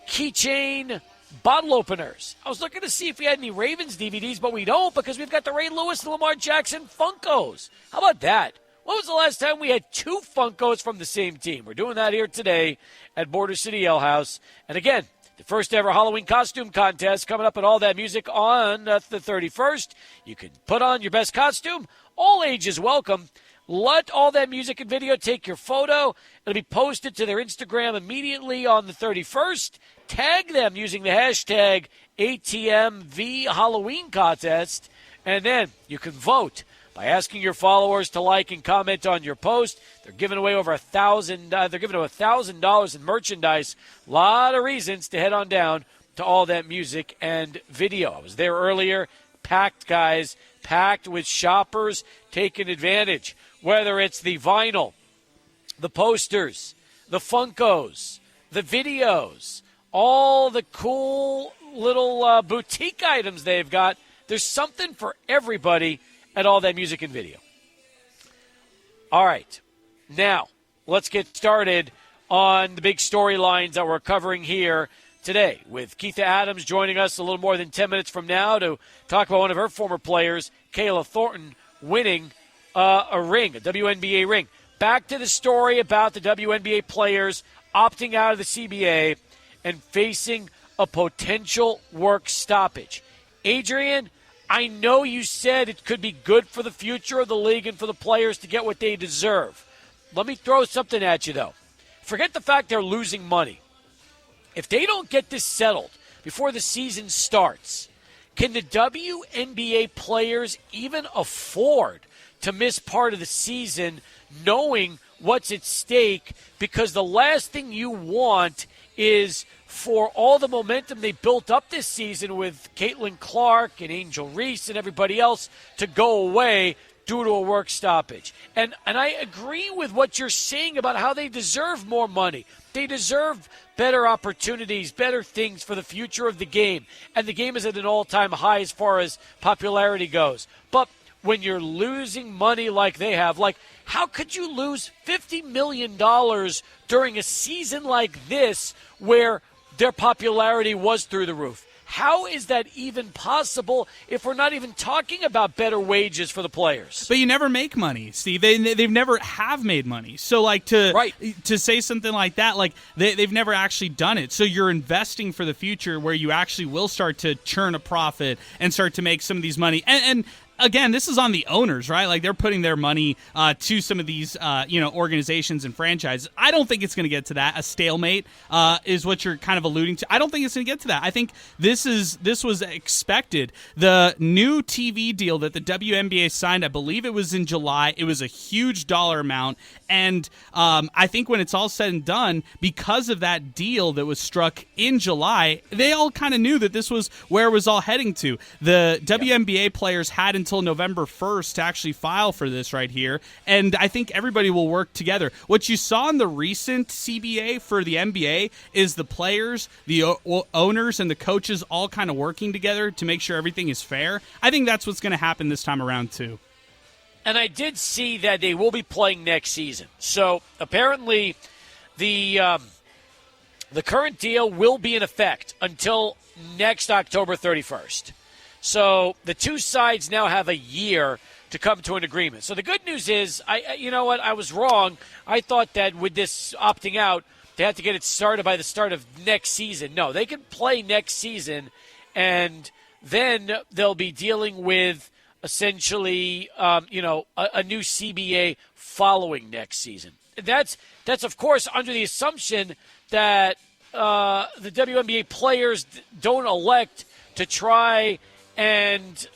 keychain bottle openers. I was looking to see if we had any Ravens DVDs, but we don't because we've got the Ray Lewis and Lamar Jackson Funkos. How about that? When was the last time we had 2 Funkos from the same team? We're doing that here today at Border City Alehouse. And again, the first ever Halloween costume contest coming up at All That Music on the 31st. You can put on your best costume. All ages welcome. Let All That Music and Video take your photo. It'll be posted to their Instagram immediately on the 31st. Tag them using the hashtag ATMV Halloween Contest. And then you can vote by asking your followers to like and comment on your post. They're giving away over $1,000 in merchandise. A lot of reasons to head on down to All That Music and Video. I was there earlier. Packed, guys. Packed with shoppers taking advantage. Whether it's the vinyl, the posters, the Funkos, the videos, all the cool little boutique items they've got. There's something for everybody at All That Music and Video. All right. Now, let's get started on the big storylines that we're covering here today with Keitha Adams joining us a little more than 10 minutes from now to talk about one of her former players, Kayla Thornton, winning a ring, a WNBA ring. Back to the story about the WNBA players opting out of the CBA and facing a potential work stoppage. Adrian, I know you said it could be good for the future of the league and for the players to get what they deserve. Let me throw something at you, though. Forget the fact they're losing money. If they don't get this settled before the season starts, can the WNBA players even afford to miss part of the season knowing what's at stake? Because the last thing you want is for all the momentum they built up this season with Caitlin Clark and Angel Reese and everybody else to go away due to a work stoppage. And I agree with what you're saying about how they deserve more money. They deserve better opportunities, better things for the future of the game. And the game is at an all-time high as far as popularity goes. But when you're losing money like they have, like how could you lose $50 million during a season like this where their popularity was through the roof? How is that even possible if we're not even talking about better wages for the players? But you never make money, Steve. They've never have made money. So, like, to say something like that, like, they've never actually done it. So you're investing for the future where you actually will start to churn a profit and start to make some of these money. And again, this is on the owners, right? Like, they're putting their money to some of these, organizations and franchises. I don't think it's going to get to that. A stalemate is what you're kind of alluding to. I don't think it's going to get to that. I think this was expected. The new TV deal that the WNBA signed, I believe it was in July. It was a huge dollar amount. And I think when it's all said and done, because of that deal that was struck in July, they all kind of knew that this was where it was all heading to. The WNBA players had until November 1st to actually file for this right here, and I think everybody will work together. What you saw in the recent CBA for the NBA is the players, the owners, and the coaches all kind of working together to make sure everything is fair. I think that's what's going to happen this time around, too. And I did see that they will be playing next season. So apparently the current deal will be in effect until next October 31st. So the two sides now have a year to come to an agreement. So the good news is, I was wrong. I thought that with this opting out, they had to get it started by the start of next season. No, they can play next season, and then they'll be dealing with essentially, a new CBA following next season. That's of course under the assumption that the WNBA players don't elect to try and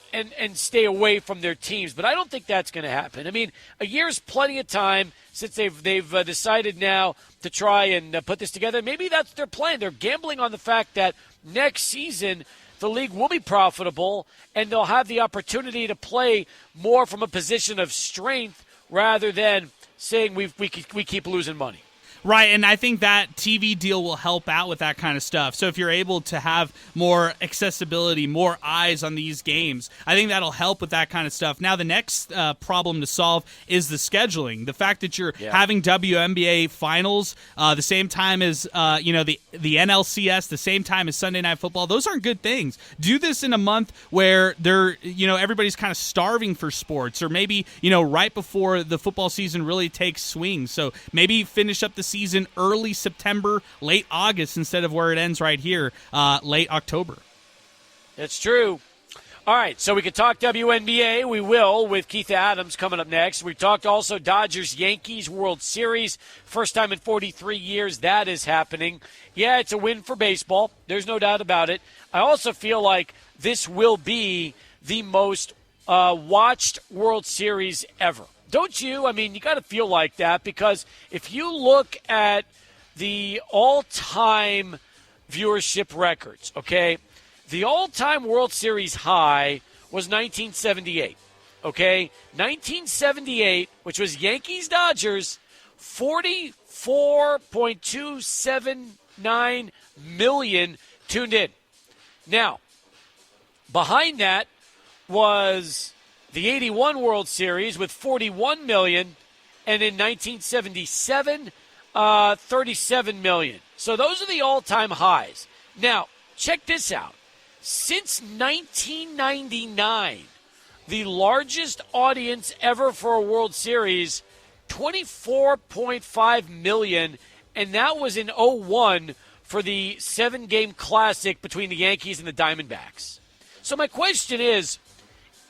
stay away from their teams. But I don't think that's going to happen. I mean, a year's plenty of time since they've decided now to try and put this together. Maybe that's their plan. They're gambling on the fact that next season the league will be profitable and they'll have the opportunity to play more from a position of strength rather than saying we keep losing money. Right, and I think that TV deal will help out with that kind of stuff. So if you're able to have more accessibility, more eyes on these games, I think that'll help with that kind of stuff. Now, the next problem to solve is the scheduling. The fact that you're having WNBA finals the same time as the NLCS, the same time as Sunday Night Football, those aren't good things. Do this in a month where everybody's kind of starving for sports, or maybe right before the football season really takes swing. So maybe finish up the season early September, late August, instead of where it ends right here, late October. That's true. All right, so we could talk WNBA. We will with Keitha Adams coming up next. We talked also Dodgers-Yankees World Series. First time in 43 years that is happening. Yeah, it's a win for baseball. There's no doubt about it. I also feel like this will be the most watched World Series ever. Don't you? I mean, you got to feel like that, because if you look at the all-time viewership records, okay, the all-time World Series high was 1978, okay? 1978, which was Yankees-Dodgers, 44.279 million tuned in. Now, behind that was the 81 World Series with 41 million, and in 1977, $37 million. So those are the all-time highs. Now, check this out. Since 1999, the largest audience ever for a World Series, 24.5 million, and that was in 2001 for the 7-game classic between the Yankees and the Diamondbacks. So my question is,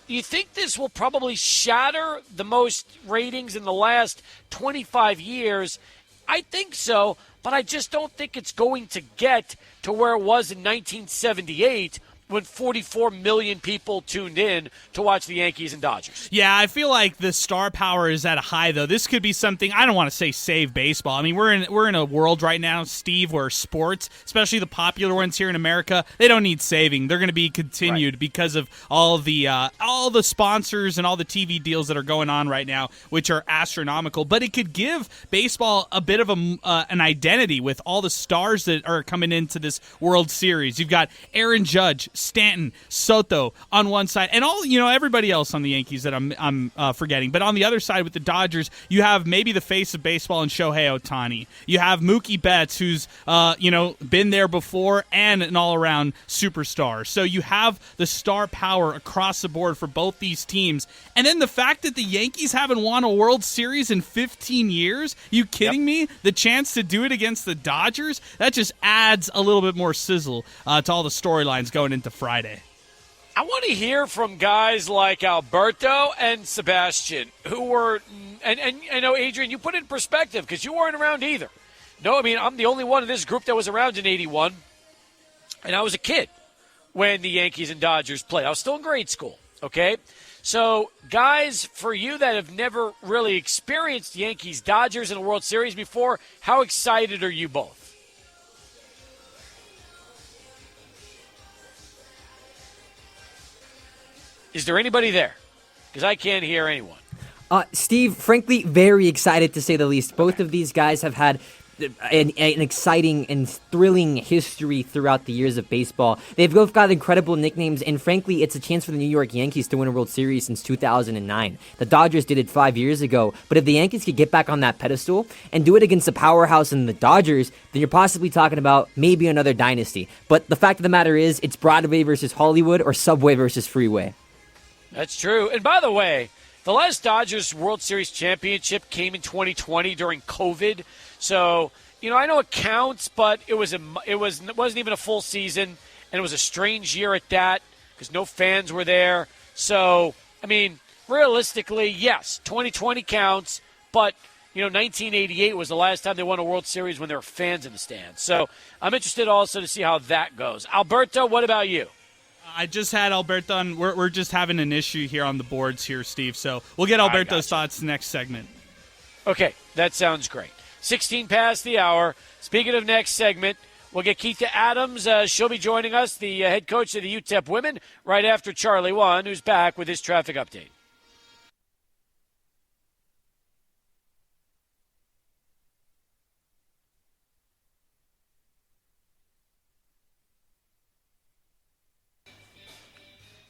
do you think this will probably shatter the most ratings in the last 25 years? I think so, but I just don't think it's going to get to where it was in 1978 when 44 million people tuned in to watch the Yankees and Dodgers. Yeah, I feel like the star power is at a high, though. This could be something, I don't want to say save baseball. I mean, we're in a world right now, Steve, where sports, especially the popular ones here in America, they don't need saving. They're going to be continued because of all the sponsors and all the TV deals that are going on right now, which are astronomical. But it could give baseball a bit of an identity with all the stars that are coming into this World Series. You've got Aaron Judge, Stanton, Soto on one side, and everybody else on the Yankees that I'm forgetting. But on the other side with the Dodgers, you have maybe the face of baseball in Shohei Ohtani. You have Mookie Betts, who's been there before and an all-around superstar. So you have the star power across the board for both these teams. And then the fact that the Yankees haven't won a World Series in 15 years, you kidding me? The chance to do it against the Dodgers, that just adds a little bit more sizzle to all the storylines going into Friday. I want to hear from guys like Alberto and Sebastian, who were, and I know, Adrian, you put it in perspective because you weren't around either. No, I mean, I'm the only one in this group that was around in 81, and I was a kid when the Yankees and Dodgers played. I was still in grade school, okay? So, guys, for you that have never really experienced Yankees-Dodgers in a World Series before, how excited are you both? Is there anybody there? Because I can't hear anyone. Steve, frankly, very excited to say the least. Both of these guys have had an exciting and thrilling history throughout the years of baseball. They've both got incredible nicknames, and frankly, it's a chance for the New York Yankees to win a World Series since 2009. The Dodgers did it 5 years ago, but if the Yankees could get back on that pedestal and do it against the powerhouse and the Dodgers, then you're possibly talking about maybe another dynasty. But the fact of the matter is, it's Broadway versus Hollywood or Subway versus Freeway. That's true. And by the way, the last Dodgers World Series championship came in 2020 during COVID. So, I know it counts, but it wasn't even a full season, and it was a strange year at that because no fans were there. So, I mean, realistically, yes, 2020 counts, but 1988 was the last time they won a World Series when there were fans in the stands. So, I'm interested also to see how that goes. Alberto, what about you? I just had Alberto on. We're just having an issue here on the boards here, Steve. So we'll get Alberto's thoughts next segment. Okay, that sounds great. 16 past the hour. Speaking of next segment, we'll get Keitha Adams. She'll be joining us, the head coach of the UTEP women, right after Charlie Wan, who's back with his traffic update.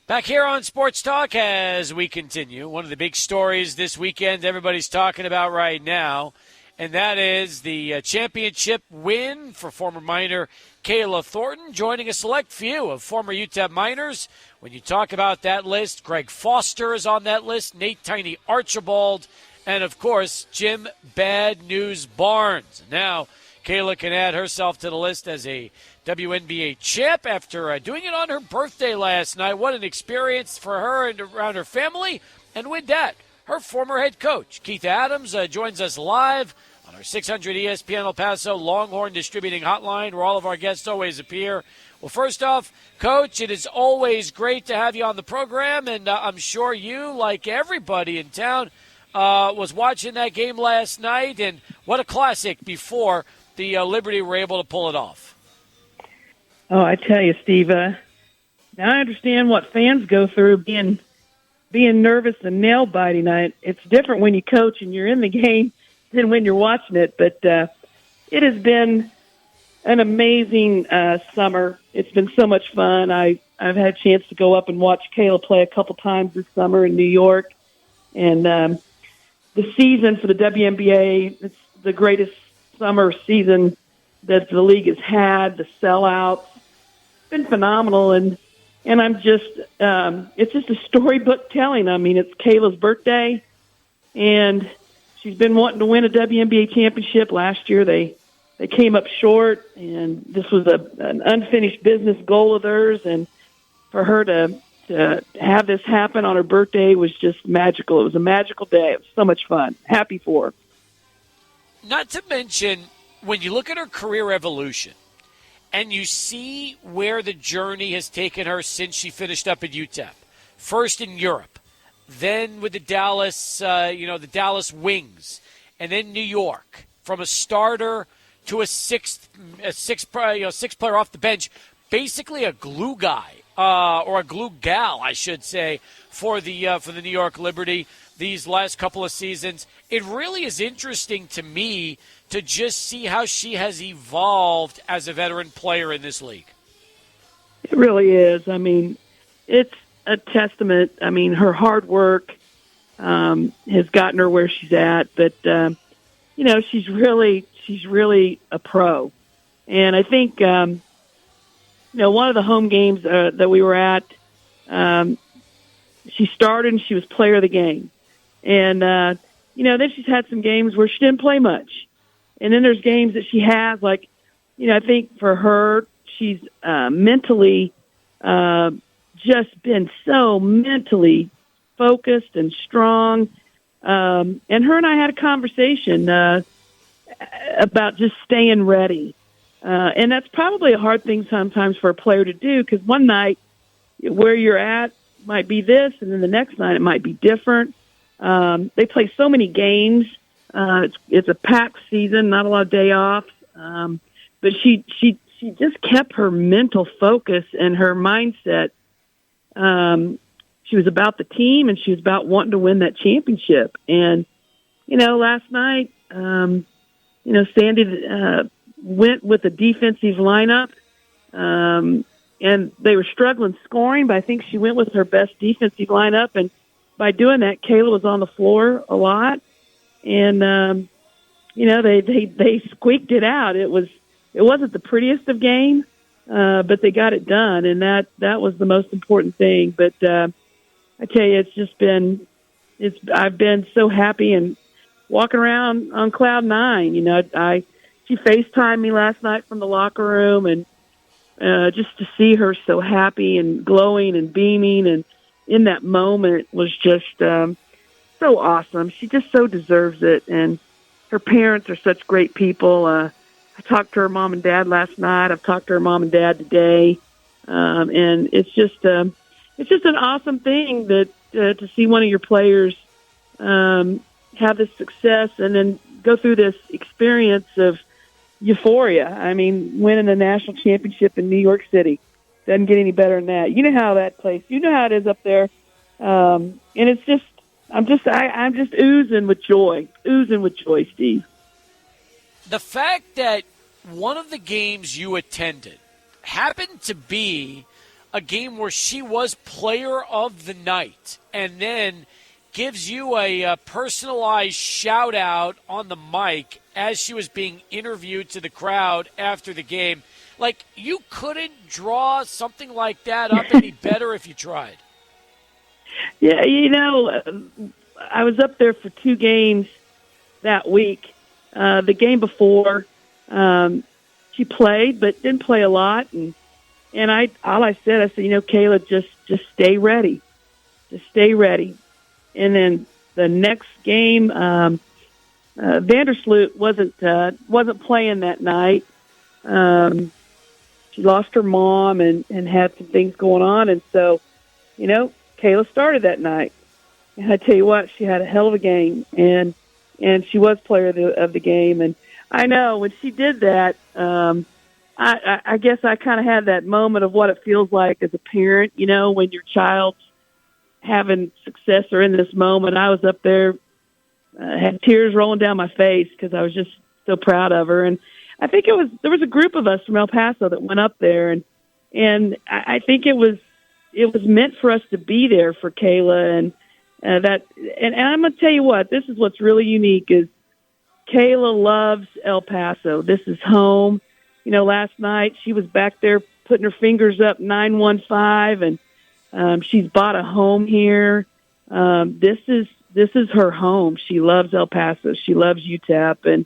Back here on Sports Talk as we continue. One of the big stories this weekend everybody's talking about right now, and that is the championship win for former Miner Kayla Thornton, joining a select few of former UTEP Miners. When you talk about that list, Greg Foster is on that list, Nate Tiny Archibald, and, of course, Jim Bad News Barnes. Now, Kayla can add herself to the list as a WNBA champ after doing it on her birthday last night. What an experience for her and around her family. And with that, her former head coach, Keitha Adams, joins us live on our 600 ESPN El Paso Longhorn Distributing Hotline, where all of our guests always appear. Well, first off, Coach, it is always great to have you on the program, and I'm sure you, like everybody in town, was watching that game last night, and what a classic before the Liberty were able to pull it off. Oh, I tell you, Steve, now I understand what fans go through being nervous and nail-biting. It's different when you coach and you're in the game than when you're watching it, but it has been an amazing summer. It's been so much fun. I've had a chance to go up and watch Kayla play a couple times this summer in New York, and the season for the WNBA. It's the greatest summer season that the league has had. The sellouts, it's been phenomenal, and I'm just it's just a storybook telling. I mean, it's Kayla's birthday, and she's been wanting to win a WNBA championship. Last year they came up short, and this was an unfinished business goal of theirs, and for her to have this happen on her birthday was just magical. It was a magical day. It was so much fun. Happy for her. Not to mention, when you look at her career evolution and you see where the journey has taken her since she finished up at UTEP, first in Europe, then with the Dallas, the Dallas Wings, and then New York, from a starter to a sixth player off the bench, basically a glue guy. Or a glue gal, I should say, for the New York Liberty these last couple of seasons. It really is interesting to me to just see how she has evolved as a veteran player in this league. It really is. I mean, it's a testament. I mean, her hard work has gotten her where she's at, but she's really a pro, and I think. One of the home games that we were at, she started and she was player of the game. And, then she's had some games where she didn't play much. And then there's games that she has, like, I think for her, she's mentally just been so mentally focused and strong. And her and I had a conversation about just staying ready. And that's probably a hard thing sometimes for a player to do, because one night where you're at might be this, and then the next night it might be different. They play so many games. It's a packed season, not a lot of day offs. But she just kept her mental focus and her mindset. She was about the team, and she was about wanting to win that championship. And, last night, Sandy went with a defensive lineup, and they were struggling scoring, but I think she went with her best defensive lineup, and by doing that, Kayla was on the floor a lot, and they squeaked it out. It wasn't the prettiest of games, but they got it done, and that was the most important thing. But I tell you, I've been so happy and walking around on cloud nine. She FaceTimed me last night from the locker room, and just to see her so happy and glowing and beaming and in that moment was just so awesome. She just so deserves it, and her parents are such great people. I talked to her mom and dad last night. I've talked to her mom and dad today, and it's just an awesome thing that to see one of your players have this success and then go through this experience of euphoria. I mean, winning a national championship in New York City doesn't get any better than that. You know how that place, you know how it is up there, and it's just, I'm just oozing with joy, Steve. The fact that one of the games you attended happened to be a game where she was player of the night, and then gives you a personalized shout-out on the mic as she was being interviewed to the crowd after the game. Like, you couldn't draw something like that up any better if you tried. Yeah, I was up there for 2 games that week. The game before, she played, but didn't play a lot. And I said, Kayla, just stay ready. Just stay ready. And then the next game, Vandersloot wasn't playing that night. She lost her mom and had some things going on. And so, Kayla started that night. And I tell you what, she had a hell of a game. And she was player of the game. And I know when she did that, I guess I kind of had that moment of what it feels like as a parent, when your child's having success or in this moment. I was up there, had tears rolling down my face because I was just so proud of her. And I think there was a group of us from El Paso that went up there, and I think it was meant for us to be there for Kayla. and I'm going to tell you what, this is what's really unique is Kayla loves El Paso. This is home. Last night she was back there putting her fingers up 915, and she's bought a home here. This is her home. She loves El Paso. She loves UTEP,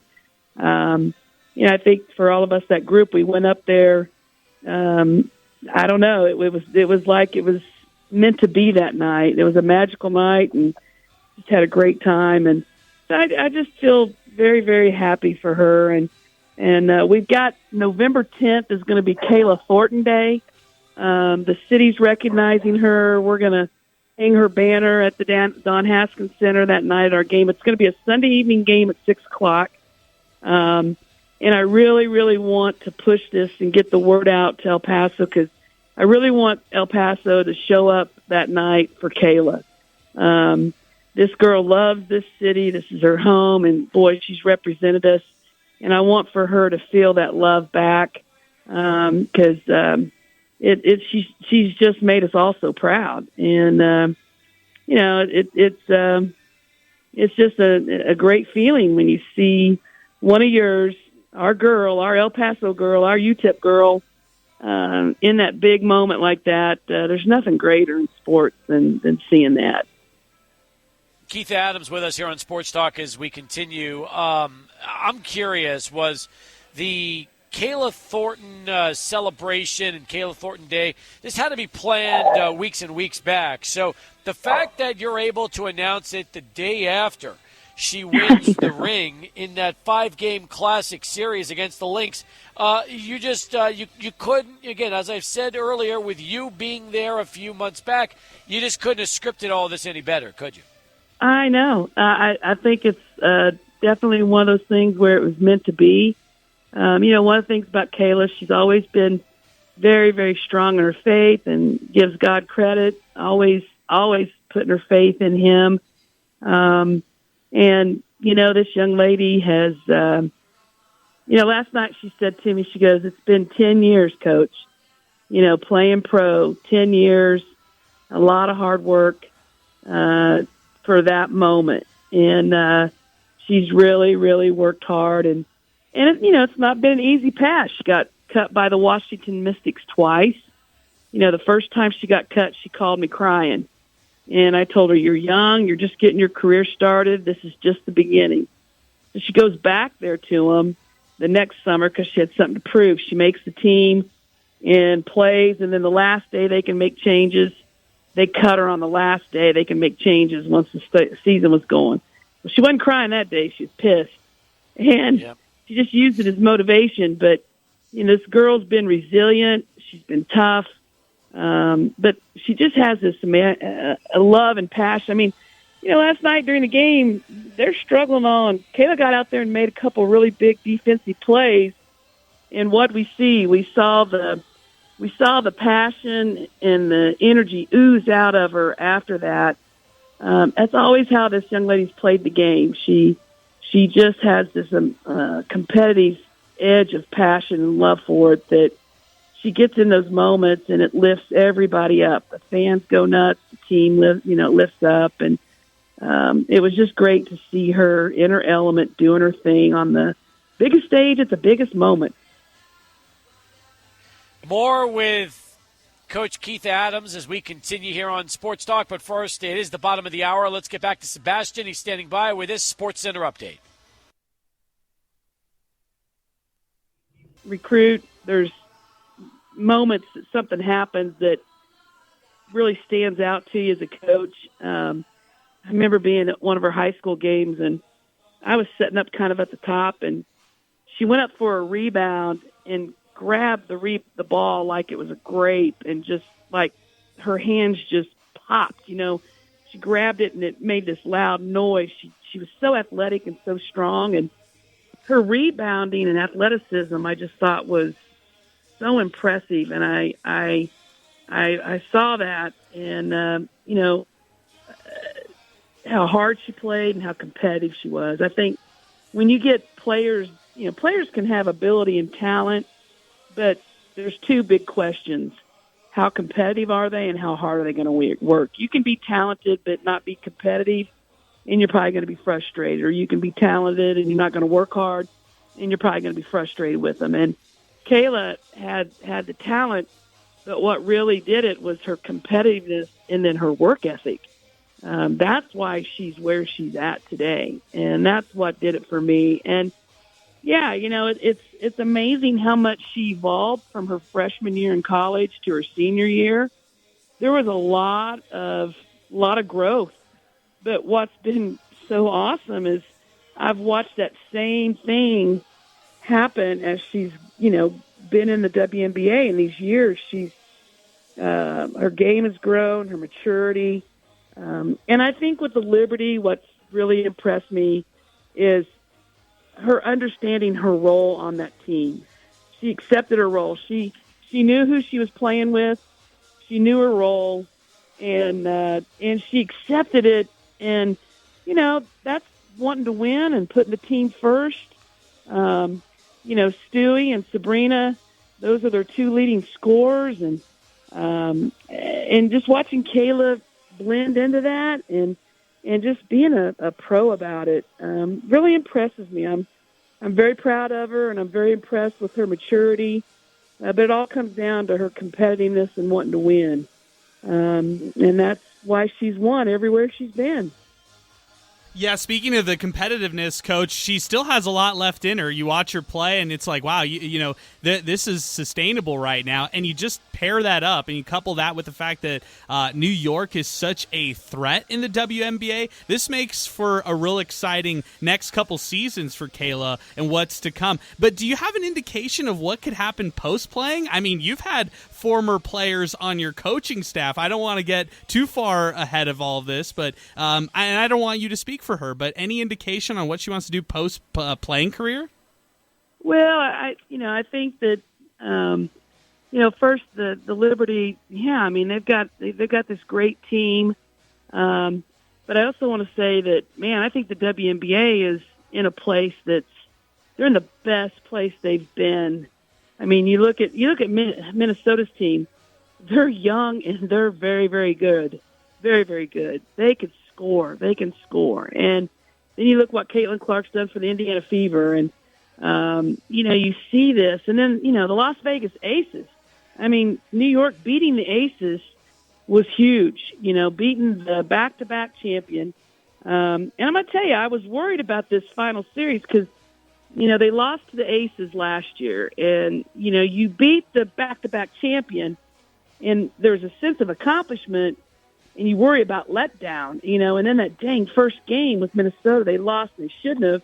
and I think for all of us that group, we went up there. I don't know. It was like it was meant to be that night. It was a magical night, and just had a great time. And I just feel very, very happy for her. And we've got November 10th is going to be Kayla Thornton Day. The city's recognizing her. We're going to hang her banner at the Don Haskins Center that night at our game. It's going to be a Sunday evening game at 6 o'clock. And I really, really want to push this and get the word out to El Paso because I really want El Paso to show up that night for Kayla. This girl loves this city. This is her home, and boy, she's represented us. And I want for her to feel that love back because she's just made us all so proud. And it's just a great feeling when you see one of yours, our girl, our El Paso girl, our UTEP girl, in that big moment like that. There's nothing greater in sports than seeing that. Keith Adams with us here on Sports Talk as we continue. I'm curious, was the Kayla Thornton celebration and Kayla Thornton Day, this had to be planned weeks and weeks back. So the fact that you're able to announce it the day after she wins the ring in that 5-game classic series against the Lynx, you just you couldn't, again, as I've said earlier, with you being there a few months back, you just couldn't have scripted all this any better, could you? I know. I think it's definitely one of those things where it was meant to be. One of the things about Kayla, she's always been very, very strong in her faith and gives God credit, always putting her faith in him. And, this young lady has, last night she said to me, she goes, it's been 10 years, Coach, playing pro, 10 years, a lot of hard work for that moment. And she's really, really worked hard. And it's not been an easy pass. She got cut by the Washington Mystics twice. The first time she got cut, she called me crying. And I told her, you're young, you're just getting your career started. This is just the beginning. So she goes back there to them the next summer because she had something to prove. She makes the team and plays, and then the last day they can make changes. They cut her on the last day. They can make changes once the season was going. Well, she wasn't crying that day. She was pissed. And she just used it as motivation. But, this girl's been resilient. She's been tough. But she just has this a love and passion. I mean, last night during the game, they're struggling on. Kayla got out there and made a couple really big defensive plays. And what we saw the passion and the energy ooze out of her after that. That's always how this young lady's played the game. She just has this competitive edge of passion and love for it that she gets in those moments and it lifts everybody up. The fans go nuts. The team lifts up. And it was just great to see her in her element doing her thing on the biggest stage at the biggest moment. More with Coach Keith Adams as we continue here on Sports Talk. But first, it is the bottom of the hour. Let's get back to Sebastian. He's standing by with his Sports Center update. Recruit, there's moments that something happens that really stands out to you as a coach. I remember being at one of her high school games, and I was setting up kind of at the top, and she went up for a rebound and grabbed the ball like it was a grape, and just like her hands just popped. She grabbed it and it made this loud noise. She was so athletic and so strong, and her rebounding and athleticism I just thought was so impressive. And I saw that, and how hard she played and how competitive she was. I think when you get players, players can have ability and talent, but there's two big questions. how competitive are they and how hard are they going to work. You can be talented but not be competitive, and you're probably going to be frustrated. Or you can be talented and you're not going to work hard, and you're probably going to be frustrated with them. And Kayla had the talent, but what really did it was her competitiveness and then her work ethic. That's why she's where she's at today, and that's what did it for me. And yeah, it's amazing how much she evolved from her freshman year in college to her senior year. There was a lot of growth, but what's been so awesome is I've watched that same thing happen as she's been in the WNBA in these years. She's her game has grown, her maturity. And I think with the Liberty, what's really impressed me is her understanding her role on that team. She accepted her role. She knew who she was playing with. She knew her role, and she accepted it. And that's wanting to win and putting the team first. Stewie and Sabrina, those are their two leading scorers, and just watching Kayla blend into that and just being a pro about it really impresses me. I'm very proud of her, and I'm very impressed with her maturity. But it all comes down to her competitiveness and wanting to win, and that's why she's won everywhere she's been. Yeah, speaking of the competitiveness, Coach, she still has a lot left in her. You watch her play, and it's like, wow, this is sustainable right now. And you just pair that up, and you couple that with the fact that New York is such a threat in the WNBA. This makes for a real exciting next couple seasons for Kayla and what's to come. But do you have an indication of what could happen post-playing? I mean, you've had former players on your coaching staff. I don't want to get too far ahead of all of this, but I don't want you to speak for her, but any indication on what she wants to do post playing career? Well, I think that first the Liberty, yeah, I mean they've got this great team, but I also want to say that, man, I think the WNBA is in a place they're in the best place they've been. I mean, you look at Minnesota's team. They're young and they're very, very good, very, very good. They can score. And then you look what Caitlin Clark's done for the Indiana Fever, and you see this. And then the Las Vegas Aces. I mean, New York beating the Aces was huge. Beating the back-to-back champion. And I'm gonna tell you, I was worried about this final series because they lost to the Aces last year, and you beat the back-to-back champion, and there's a sense of accomplishment. And you worry about letdown, and then that dang first game with Minnesota, they lost and they shouldn't have.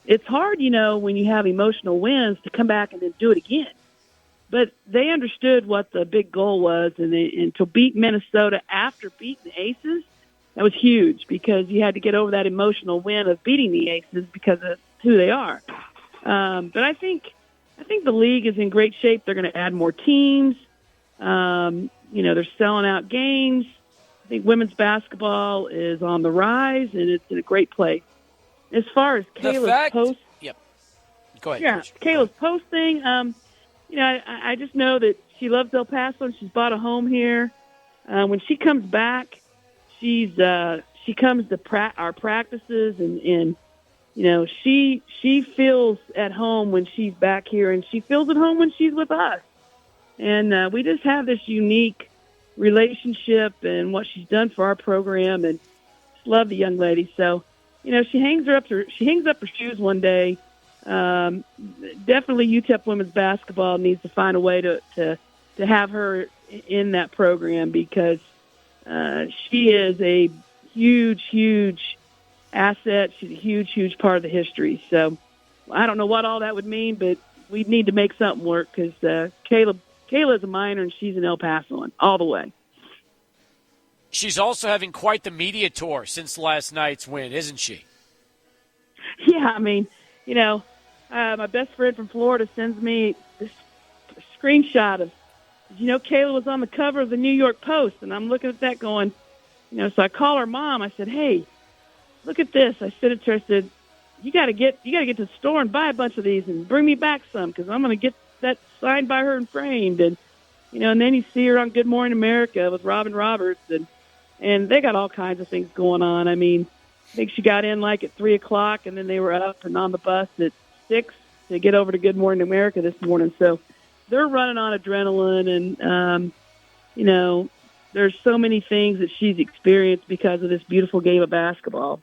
It's hard, when you have emotional wins to come back and then do it again. But they understood what the big goal was, and to beat Minnesota after beating the Aces, that was huge because you had to get over that emotional win of beating the Aces because of who they are. But I think the league is in great shape. They're going to add more teams. They're selling out games. I think women's basketball is on the rise, and it's in a great place. As far as Kayla's post, yep. Go ahead. Yeah, Coach. Kayla's post thing. I just know that she loves El Paso and she's bought a home here. When she comes back, she comes to our practices, and she feels at home when she's back here, and she feels at home when she's with us. And we just have this unique relationship and what she's done for our program, and just love the young lady. So, she hangs up her shoes one day. Definitely UTEP women's basketball needs to find a way to have her in that program because she is a huge asset. She's a huge part of the history. So I don't know what all that would mean, but we need to make something work because Kayla's a minor, and she's an El Pasoan all the way. She's also having quite the media tour since last night's win, isn't she? Yeah, I mean, my best friend from Florida sends me this screenshot of, Kayla was on the cover of the New York Post, and I'm looking at that going, so I call her mom. I said, hey, look at this. I sent it to her. I said, you got to get to the store and buy a bunch of these and bring me back some because I'm going to get that signed by her and framed. And and then you see her on Good Morning America with Robin Roberts, and they got all kinds of things going on. I mean, I think she got in like at 3:00, and then they were up and on the bus at 6 to get over to Good Morning America this morning. So they're running on adrenaline, and there's so many things that she's experienced because of this beautiful game of basketball.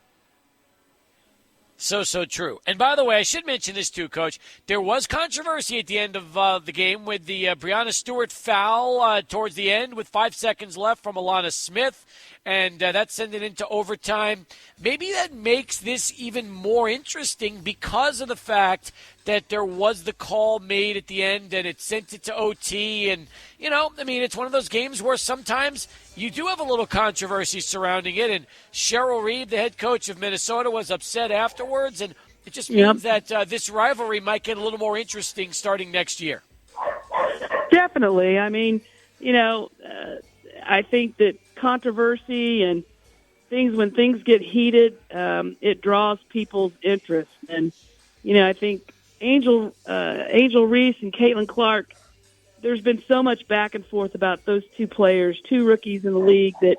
So true. And by the way, I should mention this too, Coach. There was controversy at the end of the game with the Breonna Stewart foul towards the end with 5 seconds left from Alana Smith, and that sent it into overtime. Maybe that makes this even more interesting because of the fact that there was the call made at the end and it sent it to OT. And, it's one of those games where sometimes you do have a little controversy surrounding it. And Cheryl Reeve, the head coach of Minnesota, was upset afterwards. And it just means that this rivalry might get a little more interesting starting next year. Definitely. I mean, I think that controversy and when things get heated, it draws people's interest. And, I think Angel Reese and Caitlin Clark, there's been so much back and forth about those two players, two rookies in the league, that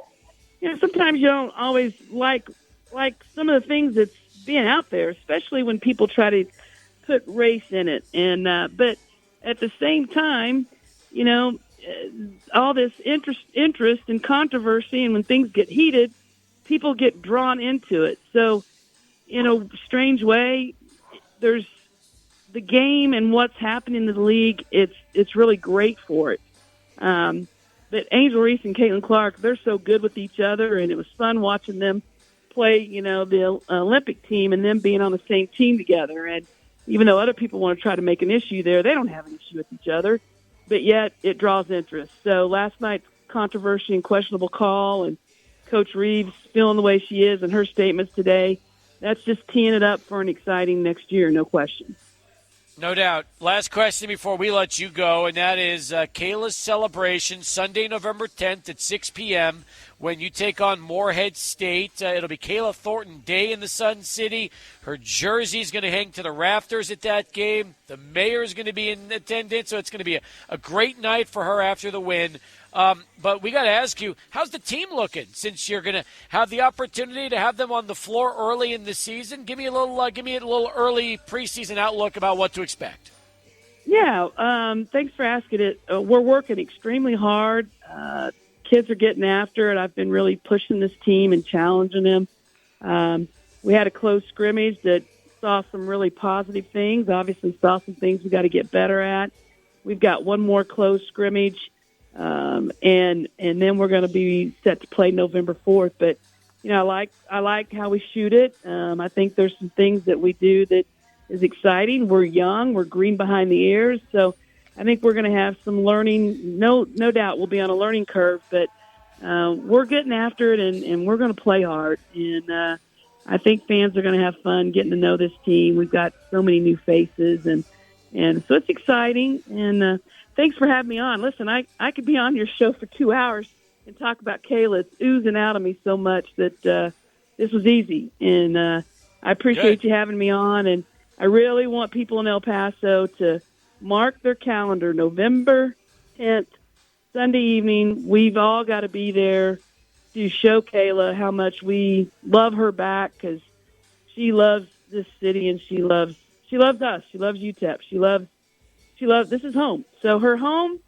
sometimes you don't always like some of the things that's being out there, especially when people try to put race in it. And but at the same time, all this interest and controversy, and when things get heated, people get drawn into it. So in a strange way, there's the game and what's happening in the league. It's really great for it. But Angel Reese and Caitlin Clark, they're so good with each other, and it was fun watching them play, the Olympic team and them being on the same team together. And even though other people want to try to make an issue there, they don't have an issue with each other, but yet it draws interest. So last night's controversy and questionable call, and Coach Reeves feeling the way she is and her statements today, that's just teeing it up for an exciting next year, no question. No doubt. Last question before we let you go, and that is Kayla's celebration Sunday, November 10th at 6 p.m. when you take on Morehead State. It'll be Kayla Thornton Day in the Sun City. Her jersey's going to hang to the rafters at that game. The mayor's going to be in attendance, so it's going to be a great night for her after the win. But we got to ask you, how's the team looking since you're going to have the opportunity to have them on the floor early in the season? Give me a little early preseason outlook about what to expect. Yeah, thanks for asking it. We're working extremely hard. Kids are getting after it. I've been really pushing this team and challenging them. We had a close scrimmage that saw some really positive things. Obviously saw some things we got to get better at. We've got one more close scrimmage. And then we're going to be set to play November 4th. But, I like how we shoot it. I think there's some things that we do that is exciting. We're young. We're green behind the ears. So I think we're going to have some learning. No doubt we'll be on a learning curve, but we're getting after it, and we're going to play hard. And I think fans are going to have fun getting to know this team. We've got so many new faces, and so it's exciting. And thanks for having me on. Listen, I could be on your show for 2 hours and talk about Kayla. It's oozing out of me so much that this was easy. And I appreciate you having me on. And I really want people in El Paso to mark their calendar, November 10th, Sunday evening. We've all got to be there to show Kayla how much we love her back, because she loves this city and she loves us. She loves UTEP. She loves this is home. So her home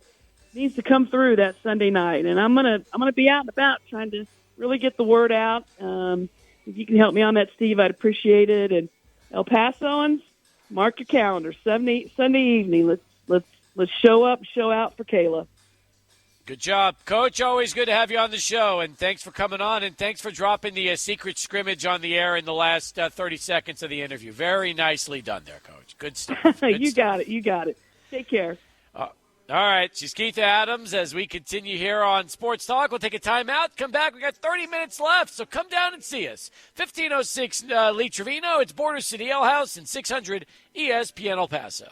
needs to come through that Sunday night, and I'm gonna be out and about trying to really get the word out. If you can help me on that, Steve, I'd appreciate it. And El Pasoans, mark your calendar, Sunday evening. Let's show up, show out for Kayla. Good job, Coach. Always good to have you on the show, and thanks for coming on, and thanks for dropping the secret scrimmage on the air in the last 30 seconds of the interview. Very nicely done there, Coach. Good stuff. You got it. Take care. All right, she's Keitha Adams as we continue here on Sports Talk. We'll take a timeout, come back. We got 30 minutes left, so come down and see us. 1506 Lee Trevino, it's Border City Alehouse and 600 ESPN El Paso.